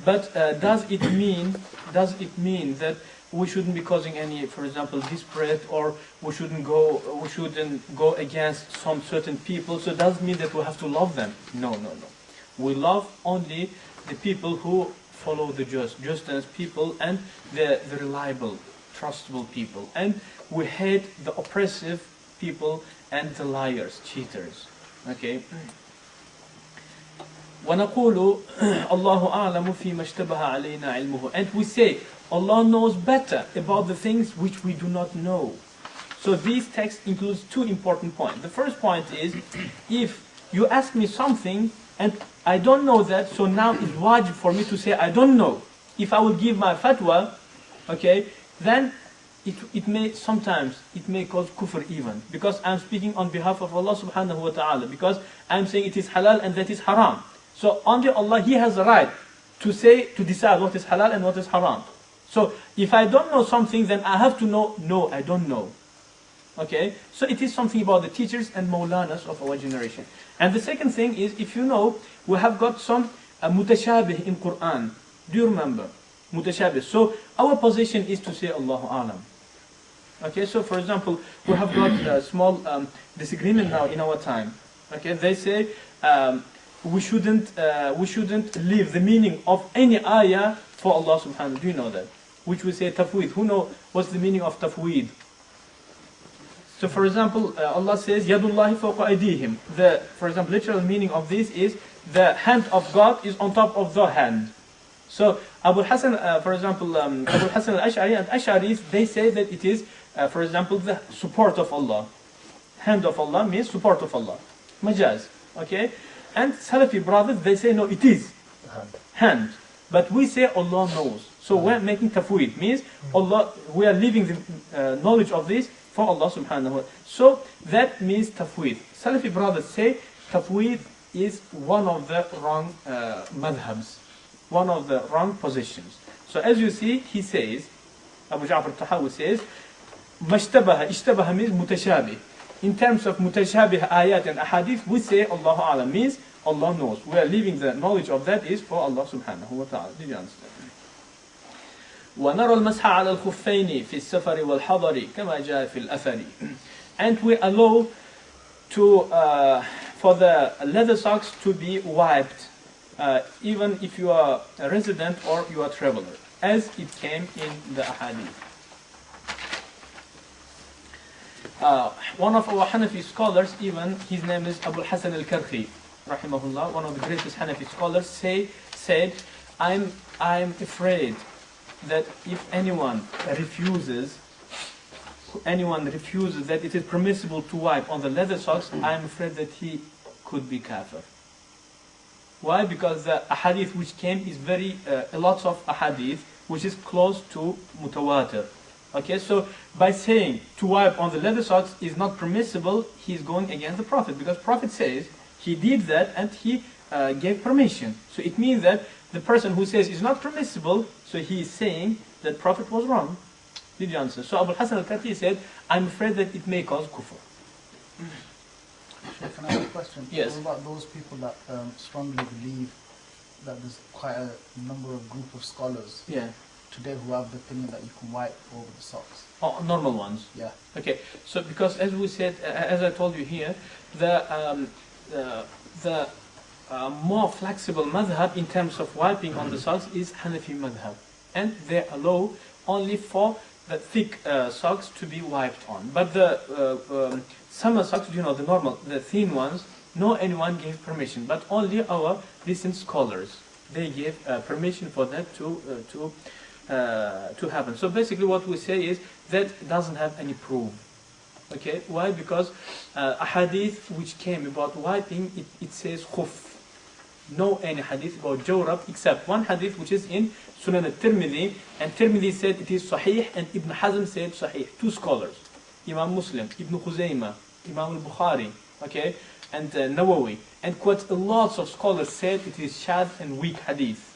But does it mean that we shouldn't be causing any, for example, disparate, or we shouldn't go against some certain people? So does it mean that we have to love them? No. We love only the people who follow the just people and the reliable, trustable people, and we hate the oppressive people and the liars, cheaters. Okay. وَنَقُولُ اللَّهُ أَعْلَمُ فِي مَا اشْتَبَهَ عَلَيْنَا عِلْمُهُ. And we say, Allah knows better about the things which we do not know. So this text includes two important points. The first point is, if you ask me something and I don't know that, so now it's wajib for me to say I don't know. If I will give my fatwa, okay, then it may cause kufr even, because I'm speaking on behalf of Allah subhanahu wa ta'ala, because I'm saying it is halal and that is haram. So only Allah, He has the right to decide what is halal and what is haram. So if I don't know something, then I have to know, no, I don't know. Okay, so it is something about the teachers and maulanas of our generation. And the second thing is, if you know, we have got some mutashabih in Quran. Do you remember? Mutashabih. So our position is to say Allahu Alam. Okay, so for example, we have got a small disagreement now in our time. Okay, they say we shouldn't leave the meaning of any ayah for Allah subhanahu wa ta'ala. Do you know that? Which we say tafweed. Who know what's the meaning of tafweed? So for example, Allah says, Yadullahi fawqa aydihim. For example, literal meaning of this is the hand of God is on top of the hand. So Abu Hasan, for example, Abu Hasan al-Ash'ari and Ash'aris, they say that it is, for example, the support of Allah. Hand of Allah means support of Allah. Majaz. Okay? And Salafi brothers, they say, no, it is. hand. But we say Allah knows. So we're making tafweed. Means Allah, we are leaving the knowledge of this for Allah subhanahu wa ta'ala. So that means tafweed. Salafi brothers say tafweed is one of the wrong madhabs, one of the wrong positions. So as you see, he says, Abu Ja'far al-Tahawi says, ishtabaha means mutashabih. In terms of mutashabih ayat and ahadith, we say Allahu A'lam means Allah knows. We are leaving the knowledge of that is for Allah subhanahu wa ta'ala. Did you understand? وَنَرَى الْمَسْحَ عَلَى الْخُفَّيْنِ فِي السَّفَرِ وَالْحَضَرِ كَمَا جَاءَ فِي الْأَثَرِ. And we allow to for the leather socks to be wiped, even if you are a resident or you are a traveler, as it came in the ahadith. One of our Hanafi scholars, even his name is Abu al-Hasan al-Karhi, rahimahullah, one of the greatest Hanafi scholars, said, I'm afraid that if anyone refuses that it is permissible to wipe on the leather socks, I'm afraid that he could be kafir. Why? Because the ahadith which came is very, a lot of ahadith which is close to mutawatir. Okay, so by saying to wipe on the leather socks is not permissible, he is going against the Prophet, because Prophet says he did that and he gave permission. So it means that the person who says it's not permissible, so he is saying that Prophet was wrong. Did you understand? So Abu Hassan al-Kati said, I'm afraid that it may cause kufr. Can I ask a question? Yes. What about those people that strongly believe that there's quite a number of group of scholars today who have the opinion that you can wipe over the socks? Oh, normal ones. Yeah. Okay. So because as we said, as I told you here, the more flexible madhab in terms of wiping on the socks is Hanafi madhab, and they allow only for the thick socks to be wiped on. But the summer socks, you know, the normal, the thin ones, no anyone gave permission, but only our recent scholars, they gave permission for that to happen. So basically what we say is that doesn't have any proof. Okay, why? Because a hadith which came about wiping, it says khuf. No any hadith about jawrab except one hadith which is in Sunan al-Tirmidhi, and Tirmidhi said it is sahih and Ibn Hazm said sahih. Two scholars, Imam Muslim, Ibn Khuzaymah, Imam al-Bukhari, okay, and Nawawi, and quite a lot of scholars said it is shadh and weak hadith.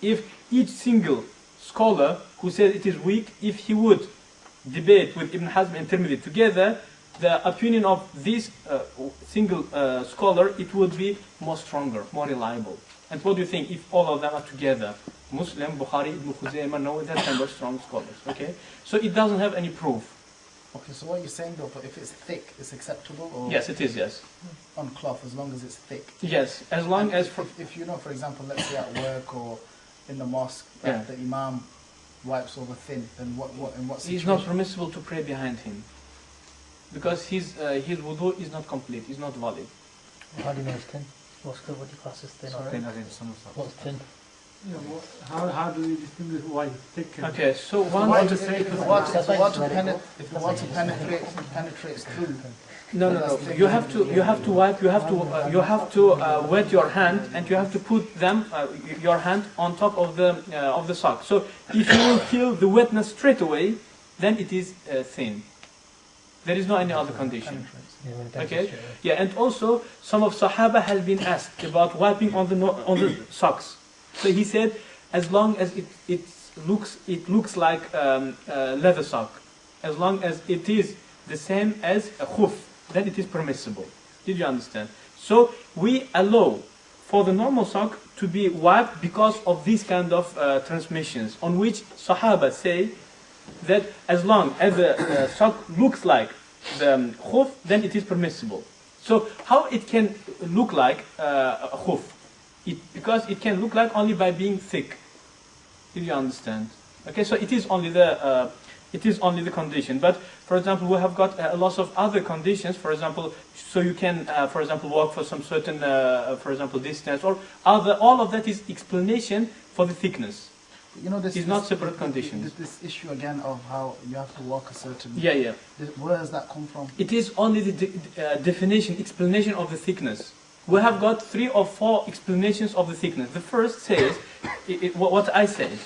If each single scholar who said it is weak, if he would debate with Ibn Hazm and Tirmidhi together, the opinion of this single scholar, it would be more stronger, more reliable. And what do you think if all of them are together? Muslim, Bukhari, Ibn Khuzaymah, no, that kind of strong scholars. Okay, so it doesn't have any proof. Okay, so what you're saying though, but if it's thick, it's acceptable? Or Yes, it is, yes. on cloth, as long as it's thick? Yes, as long as... If you know, for example, let's say at work or in the mosque, that the imam wipes over thin, then in what situation? It's not permissible to pray behind him, because his wudu is not complete, is not valid. How do you know it's thin? What's good? What do you class as thin? Thin as in some socks. What's thin? Yeah, how do you distinguish why thick? Okay, so If one... the water penetrates through. No. You have to wipe. You have to wet your hand, and you have to put your hand on top of the sock. So if you will feel the wetness straight away, then it is thin. There is no any other condition. Okay. Yeah, and also some of Sahaba has been asked about wiping on the socks. So he said, as long as it looks like leather sock, as long as it is the same as a khuf, then it is permissible. Did you understand? So we allow for the normal sock to be wiped because of these kind of transmissions, on which Sahaba say that as long as the sock looks like the khuf, then it is permissible. So how it can look like a khuf? Because it can look like only by being thick. Did you understand? Okay, so it is only the condition. But for example, we have got a lot of other conditions. For example, so you can, for example, walk for some certain, for example, distance or other. All of that is explanation for the thickness. You know, this is not separate conditions. This issue again of how you have to walk a certain. Yeah. Where does that come from? It is only the definition, explanation of the thickness. we have got 3 or 4 explanations of the thickness. The first says what I said,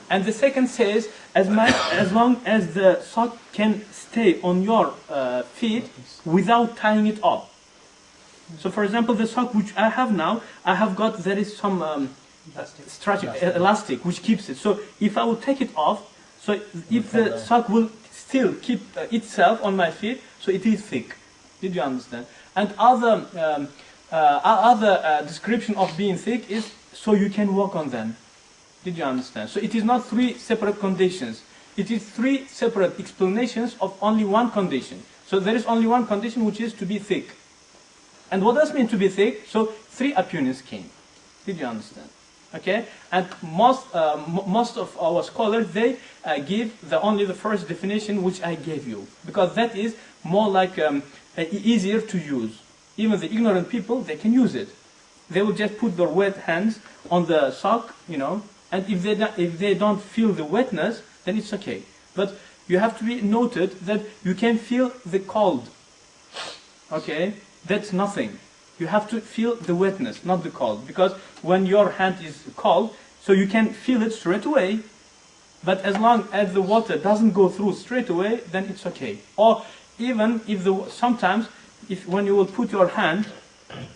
and the second says as long as the sock can stay on your feet without tying it up. So, for example, the sock which I have now, I have got there is some elastic which keeps it. So, if I would take it off, so if the sock will still keep itself on my feet, so it is thick. Did you understand? And other description of being thick is so you can walk on them. Did you understand? So it is not 3 separate conditions. It is 3 separate explanations of only one condition. So there is only one condition, which is to be thick. And what does mean to be thick? So 3 opinions came. Did you understand? Okay? And most of our scholars, they give only the first definition which I gave you, because that is more like easier to use. Even the ignorant people, they can use it. They will just put their wet hands on the sock, and if they don't feel the wetness, then it's okay. But you have to be noted that you can feel the cold. Okay? That's nothing. You have to feel the wetness, not the cold. Because when your hand is cold, so you can feel it straight away. But as long as the water doesn't go through straight away, then it's okay. Or even if sometimes, when you will put your hand,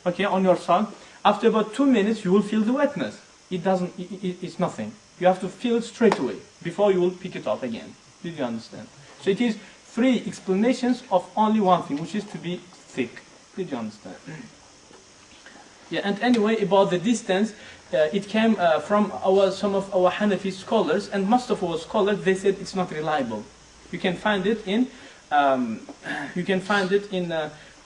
okay, on your sock, after about 2 minutes you will feel the wetness. It's nothing. You have to feel it straight away before you will pick it up again. Did you understand? So it is 3 explanations of only one thing, which is to be thick. Did you understand? Yeah, and anyway, about the distance, it came from some of our Hanafi scholars, and most of our scholars, they said it's not reliable. You can find it in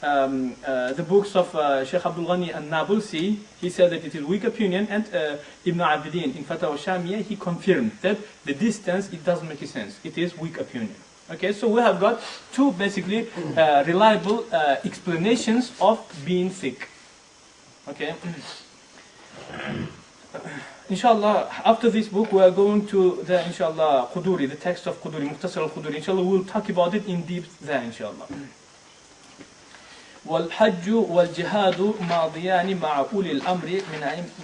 the books of Sheikh Abdul Ghani al-Nabulsi. He said that it is weak opinion, and Ibn Abidin in Fatawa Shamiyah, he confirmed that the distance, it doesn't make sense. It is weak opinion. Okay, so we have got 2 basically reliable explanations of being thick. Okay. Inshallah, after this book we are going to the inshallah Quduri, the text of Quduri, Mukhtasar al-Quduri. Inshallah we will talk about it in depth there, inshallah. والحج والجهاد ماضيان مع أولي الأمر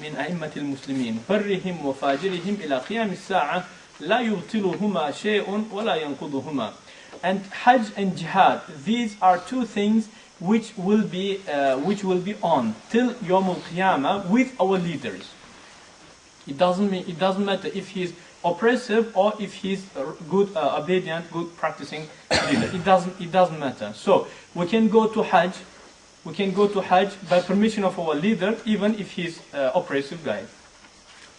من أئمة المسلمين برهم وفاجرهم إلى قيام الساعة لا يبطلهما شيء ولا ينقضهما. And Hajj and Jihad, these are 2 things which will be on till Yawm al-Qiyamah with our leaders. It doesn't matter if he is oppressive or if he is good, obedient, good practicing leader. It doesn't matter. So we can go to Hajj. We can go to Hajj by permission of our leader, even if he is oppressive guy.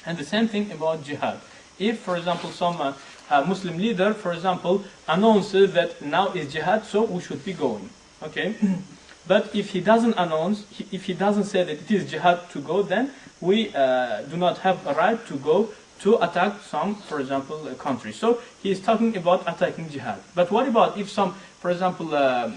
And the same thing about Jihad. If, for example, some Muslim leader, for example, announces that now is Jihad, so we should be going. Okay? But if he doesn't announce, if he doesn't say that it is Jihad to go, then we do not have a right to go to attack some, for example, country. So he is talking about attacking Jihad. But what about if some, for example,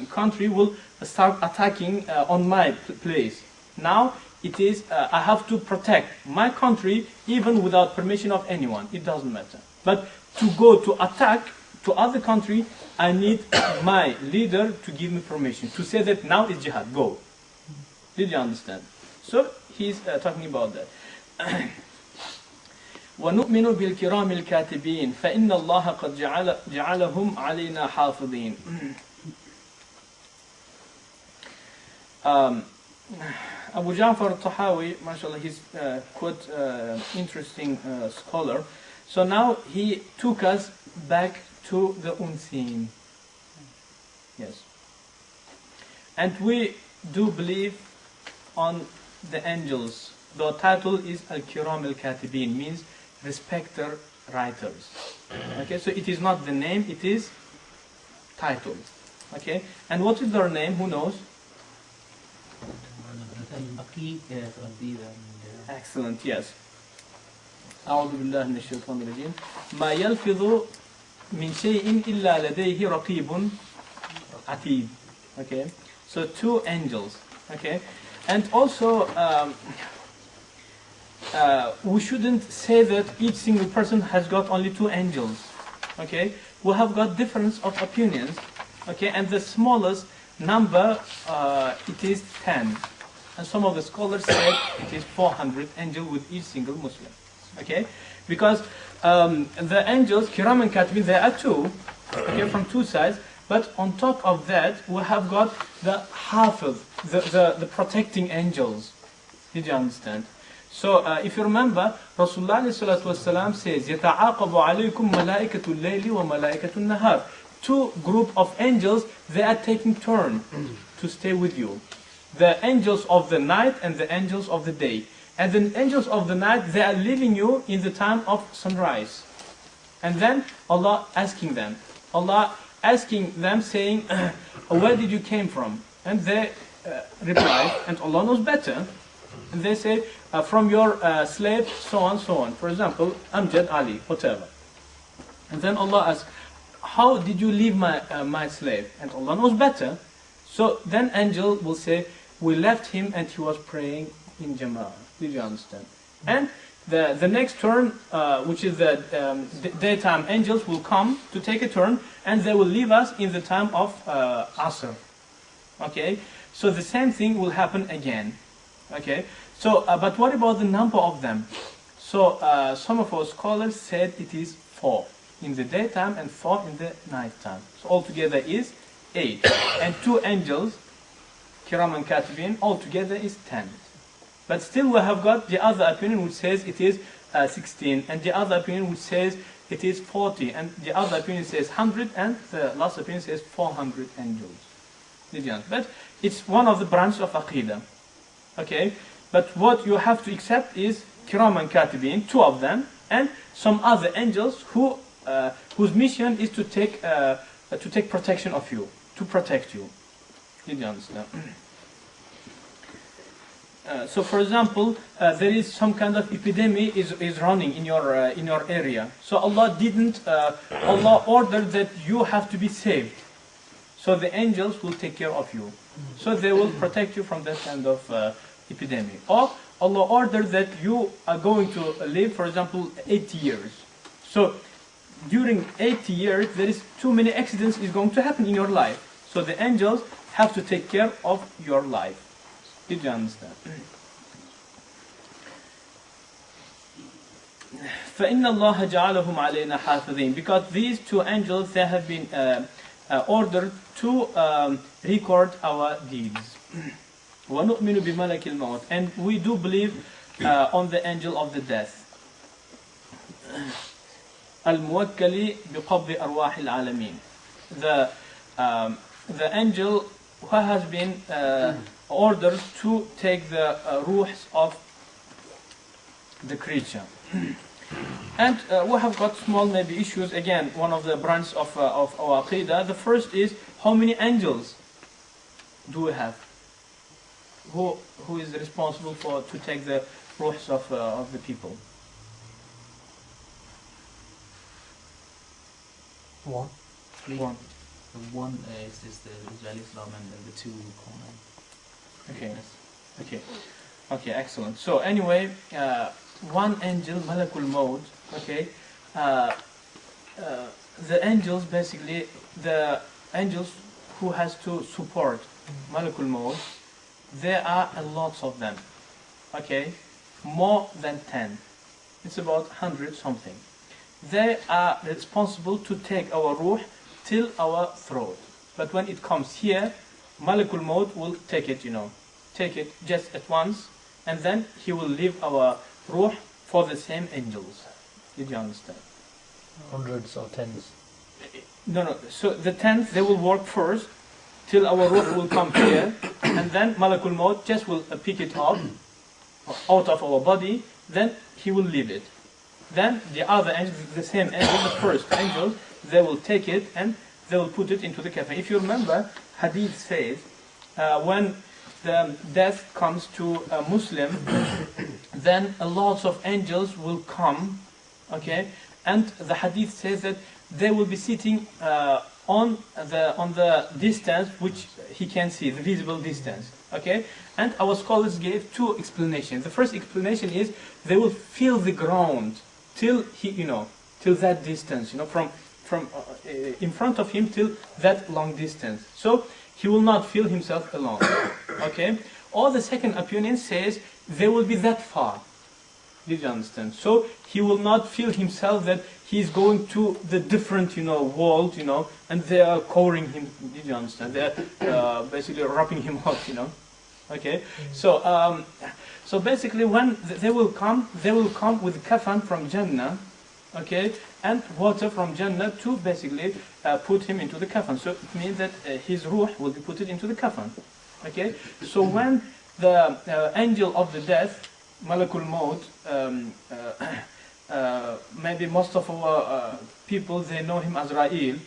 country will start attacking on my place? Now it is, I have to protect my country even without permission of anyone. It doesn't matter. But to go to attack to other country, I need my leader to give me permission, to say that now is Jihad, go. Did you understand? So he's talking about that. وَنُؤْمِنُ بِالْكِرَامِ الْكَاتِبِينَ فَإِنَّ اللَّهَ قَدْ جَعَلَهُمْ عَلَيْنَا حَافِظِينَ. Abu Ja'far al-Tahawi, mashallah, he's quite interesting scholar. So now he took us back to the unseen. Yes. And we do believe on the angels. The title is Al-Kiram al-Katibin, means respecter writers. Okay, so it is not the name, it is title. Okay, and what is their name? Who knows? Excellent, yes. أعوذ بالله من الشيطان الرجيم. ما يلفظ من شيء إلا لديه رقيب عتيد. Okay, so 2 angels. Okay, and also we shouldn't say that each single person has got only 2 angels. Okay, we have got difference of opinions. Okay, and the smallest number it is 10. And some of the scholars say it is 400 angels with each single Muslim. Okay? Because the angels, Kiram and Katibin, there are two, okay, from two sides. But on top of that, we have got the Hafiz, the protecting angels. Did you understand? So if you remember, Rasulullah ﷺ says, يَتَعَاقَبُ عَلَيْكُمْ مَلَائِكَةُ اللَّيْلِ وَمَلَائِكَةُ النَّهَارِ. Two group of angels, they are taking turn to stay with you. The angels of the night and the angels of the day. And the angels of the night, they are leaving you in the time of sunrise. And then Allah asking them, saying, where did you came from? And they reply, and Allah knows better. And they say, from your slave, so on, so on. For example, Amjad, Ali, whatever. And then Allah asks, how did you leave my slave? And Allah knows better. So then angel will say, we left him and he was praying in Jama'ah. Did you understand? And the next turn, which is the daytime angels, will come to take a turn, and they will leave us in the time of Asr. Okay? So the same thing will happen again. Okay? So, but what about the number of them? So, some of our scholars said it is 4 in the daytime and 4 in the nighttime. So altogether is 8. And 2 angels, Kiram and Katibin, altogether is 10. But still we have got the other opinion which says it is 16, and the other opinion which says it is 40, and the other opinion says 100, and the last opinion says 400 angels. But it's one of the branches of Aqeedah. Okay? But what you have to accept is Kiram and Katibin, 2 of them, and some other angels whose mission is to take protection of you, to protect you. Did you understand? So, for example, there is some kind of epidemic is running in your area. So Allah Allah ordered that you have to be saved. So the angels will take care of you. So they will protect you from that kind of epidemic. Or Allah ordered that you are going to live, for example, 80 years. So during 80 years, there is too many accidents is going to happen in your life. So the angels have to take care of your life. Did you understand? فَإِنَّ اللَّهَ جَعَلَهُمْ عَلَيْنَا حَافِظِينَ. Because these 2 angels, they have been ordered to record our deeds. وَنُؤْمِنُ بِمَلَكِ الْمَوْتِ. And we do believe on the angel of the death. الْمُوَكَّلِ بِقَبْضِ أَرْوَاحِ الْعَالَمِينَ. The angel who has been ordered to take the ruhs of the creature. And we have got small maybe issues. Again, one of the branches of our Aqeedah. The first is, how many angels do we have? Who is responsible to take the ruhs of the people? 1. 1. The 1 is the Israeli Islam, and then the 2 common. Okay, excellent. So anyway, 1 angel, Malakul Maut, okay, the angels, basically, the angels who has to support Malakul Maut, there are a lot of them, okay, more than 10. It's about 100 something. They are responsible to take our ruh till our throat. But when it comes here, Malakul Maut will take it, take it just at once, and then he will leave our ruh for the same angels. Did you understand? Hundreds or tens? No. So the 10th, they will work first, till our ruh will come here, and then Malakul Maut just will pick it up out of our body, then he will leave it. Then the other angels, the same angel, the first angel, they will take it and they will put it into the coffin. If you remember, Hadith says, when the death comes to a Muslim, then a lot of angels will come, okay? And the Hadith says that they will be sitting on the distance which he can see, the visible distance, okay? And our scholars gave 2 explanations. The first explanation is they will feel the ground till till that distance, from in front of him till that long distance. So he will not feel himself alone, okay? Or the second opinion says they will be that far. Did you understand? So he will not feel himself that he's going to the different, world, and they are covering him. Did you understand? They are basically wrapping him up, Okay. So basically, when they will come with kafan from Jannah, okay, and water from Jannah to basically put him into the kafan. So it means that his ruh will be put into the kafan. Okay. So when the angel of the death, Malakul Maut, maybe most of our people, they know him as Azrael.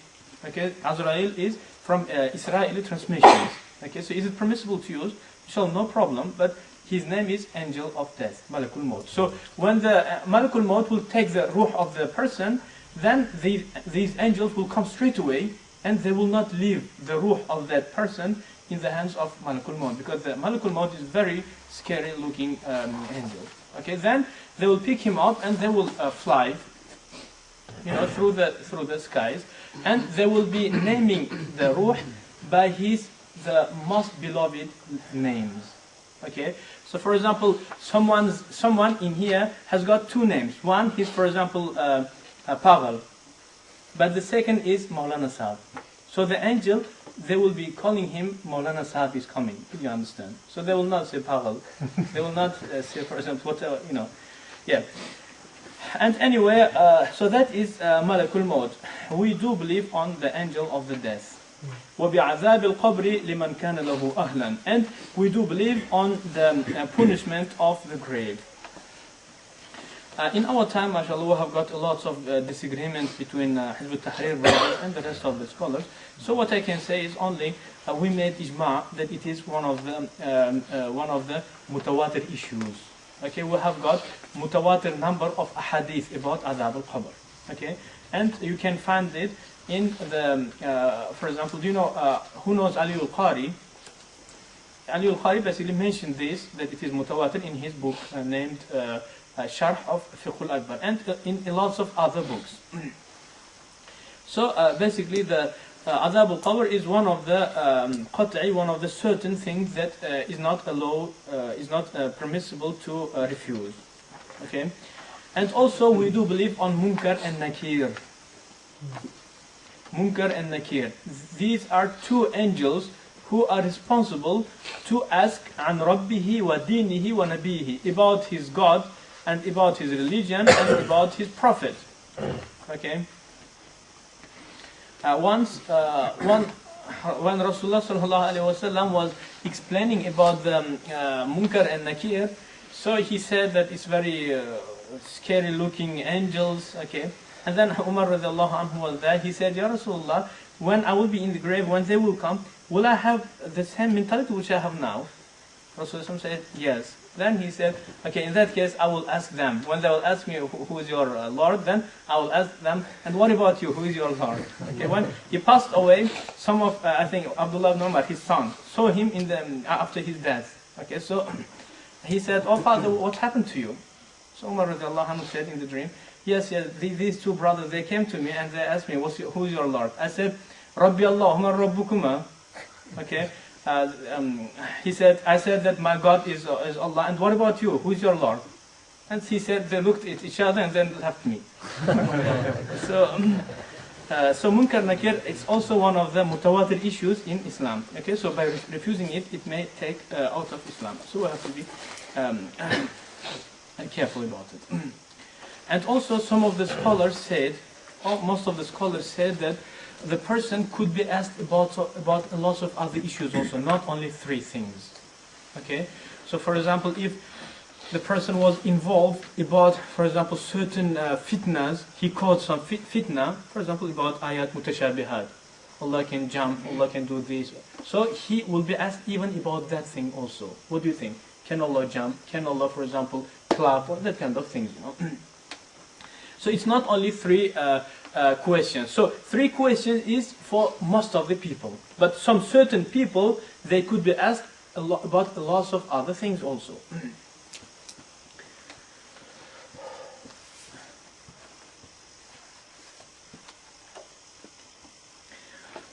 Okay, Azrael is from Israeli transmissions. Okay, so is it permissible to use? Inshallah, no problem, but his name is Angel of Death, Malakul Maut. So when the Malakul Maut will take the ruh of the person, then these angels will come straight away, and they will not leave the ruh of that person in the hands of Malakul Maut, because the Malakul Maut is very scary looking angel. Okay, then they will pick him up and they will fly, through the skies, and they will be naming the ruh by the most beloved names. Okay, so for example, someone in here has got two names. One is, for example, Pagal, but the second is Maulana Saab. So the angel, they will be calling him Maulana Saab is coming. Do you understand? So they will not say Pagal. They will not say, for example, whatever, Yeah. And anyway, so that is Malakul Maut. We do believe on the angel of the death. وَبِعَذَابِ الْقَبْرِ لِمَنْ كَانَ لَهُ أَهْلًا. And we do believe on the punishment of the grave. In our time, mashallah, we have got lots of disagreements between Hizb ut-Tahrir brothers and the rest of the scholars. So what I can say is only we made ijma' that it is one of the mutawatir issues. Okay, we have got mutawatir number of ahadith about Adhab al-Qabr. Okay, and you can find it in the, for example, do you know who knows Ali al-Qari? Ali al-Qari basically mentioned this, that it is mutawatir in his book named Sharh of Fiqh al-Akbar, and in lots of other books. So basically the Adhab al-Qabr is one of the qat'i, one of the certain things that is not allowed, is not permissible to refuse. Okay, and also we do believe on Munkar and Nakir. Munkar and Nakir. These are two angels who are responsible to ask an Rabbihi wa dinihi wa nabihi, about his God and about his religion and about his prophet. Okay. Once, when Rasulullah sallallahu alaihi wasallam was explaining about the Munkar and Nakir, so he said that it's very scary looking angels. Okay. And then Umar radiallahu anhu was there. He said, Ya Rasulullah, when I will be in the grave, when they will come, will I have the same mentality which I have now? Rasulullah said, yes. Then he said, okay, in that case, I will ask them. When they will ask me, who is your Lord, then I will ask them, and what about you? Who is your Lord? Okay, when he passed away, some of, I think, Abdullah ibn Umar, his son, saw him after his death. Okay, so he said, oh father, what happened to you? So Umar radiallahu anhu said in the dream, yes, these two brothers, they came to me and they asked me, who is your Lord? I said, Rabbi Allah, huma rabbukuma. Okay. He said, I said that my God is Allah, and what about you? Who is your Lord? And he said, they looked at each other and then left me. So Munkar Nakir is also one of the mutawatir issues in Islam. Okay, so by refusing it, it may take out of Islam. So we have to be careful about it. And also some of the scholars said, or most of the scholars said that the person could be asked about a lot of other issues also, not only three things. Okay, so for example, if the person was involved about, for example, certain fitnas, he caught some fitna, for example, about ayat mutashabihat. Allah can jump, Allah can do this. So he will be asked even about that thing also. What do you think? Can Allah jump? Can Allah, for example, clap? Or that kind of things, So it's not only three questions. So three questions is for most of the people. But some certain people, they could be asked about a lot of other things also.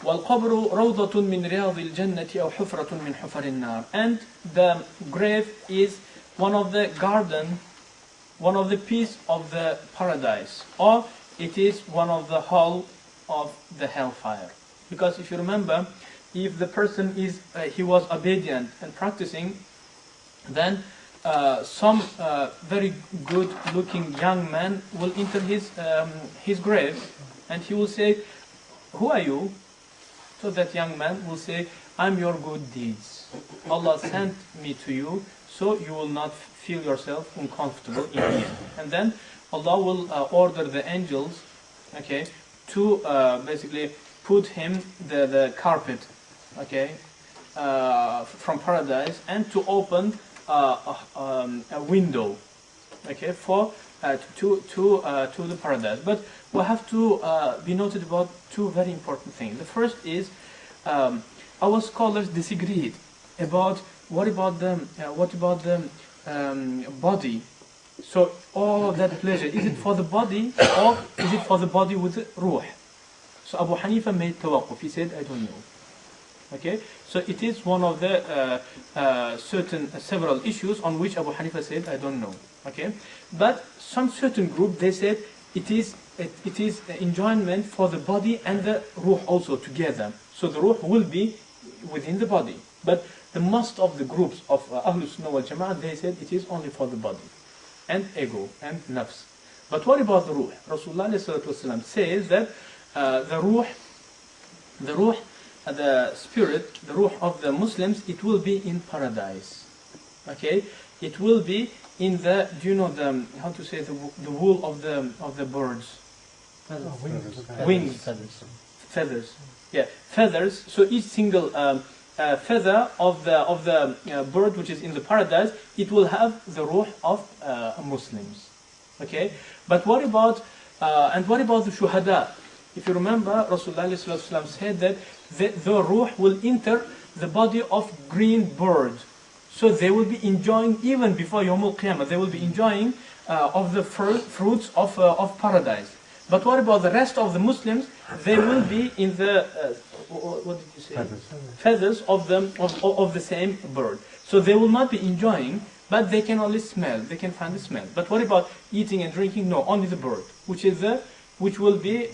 وَالْقَبْرُ رَوْضَةٌ مِّن رِيَاضِ الْجَنَّةِ أَوْ حُفْرَةٌ مِّن حُفَرِ النَّارِ. And the grave is one of the garden, one of the piece of the paradise, or it is one of the hole of the hellfire. Because if you remember, if the person is he was obedient and practicing, then some very good looking young man will enter his grave, and he will say, "Who are you?" So that young man will say, "I'm your good deeds. Allah sent me to you, so you will not feel yourself uncomfortable in here." And then Allah will order the angels, okay, to basically put him the carpet, okay, from paradise, and to open a window, okay, for to the paradise. But we have to be noted about two very important things. The first is our scholars disagreed about what about the body. So all of that pleasure, is it for the body or is it for the body with ruh? So Abu Hanifa made tawaqquf. He said, "I don't know." Okay, so it is one of the several issues on which Abu Hanifa said, "I don't know." Okay, but some certain group, they said it is enjoyment for the body and the ruh also together. So the ruh will be within the body. But the most of the groups of Ahlul Sunnah wal Jama'ah, they said it is only for the body and ego and nafs. But what about the ruh? Rasulullah ﷺ says that the ruh, the spirit, the ruh of the Muslims, it will be in paradise. Okay, it will be in the, do you know the, how to say, the wool of the birds? Wings. Feathers. Yeah, feathers. So each single feather of the bird which is in the paradise, it will have the ruh of Muslims. Okay, but what about the shuhada? If you remember, Rasulullah ﷺ said that the ruh will enter the body of green bird. So they will be enjoying, even before Yawm al-Qiyamah, they will be enjoying of the fruits of paradise. But what about the rest of the Muslims? They will be in the, what did you say? Feathers of the same bird. So they will not be enjoying, but they can only smell, they can find the smell. But what about eating and drinking? No, only the bird, which will be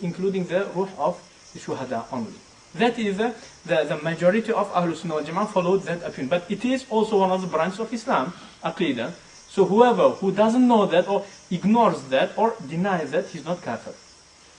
including the ruh of the shuhada only. That is the majority of Ahlul Sunnah wal Jama'ah followed that opinion. But it is also one of the branches of Islam, Aqeedah. So whoever who doesn't know that or ignores that or denies that, he's not kafir.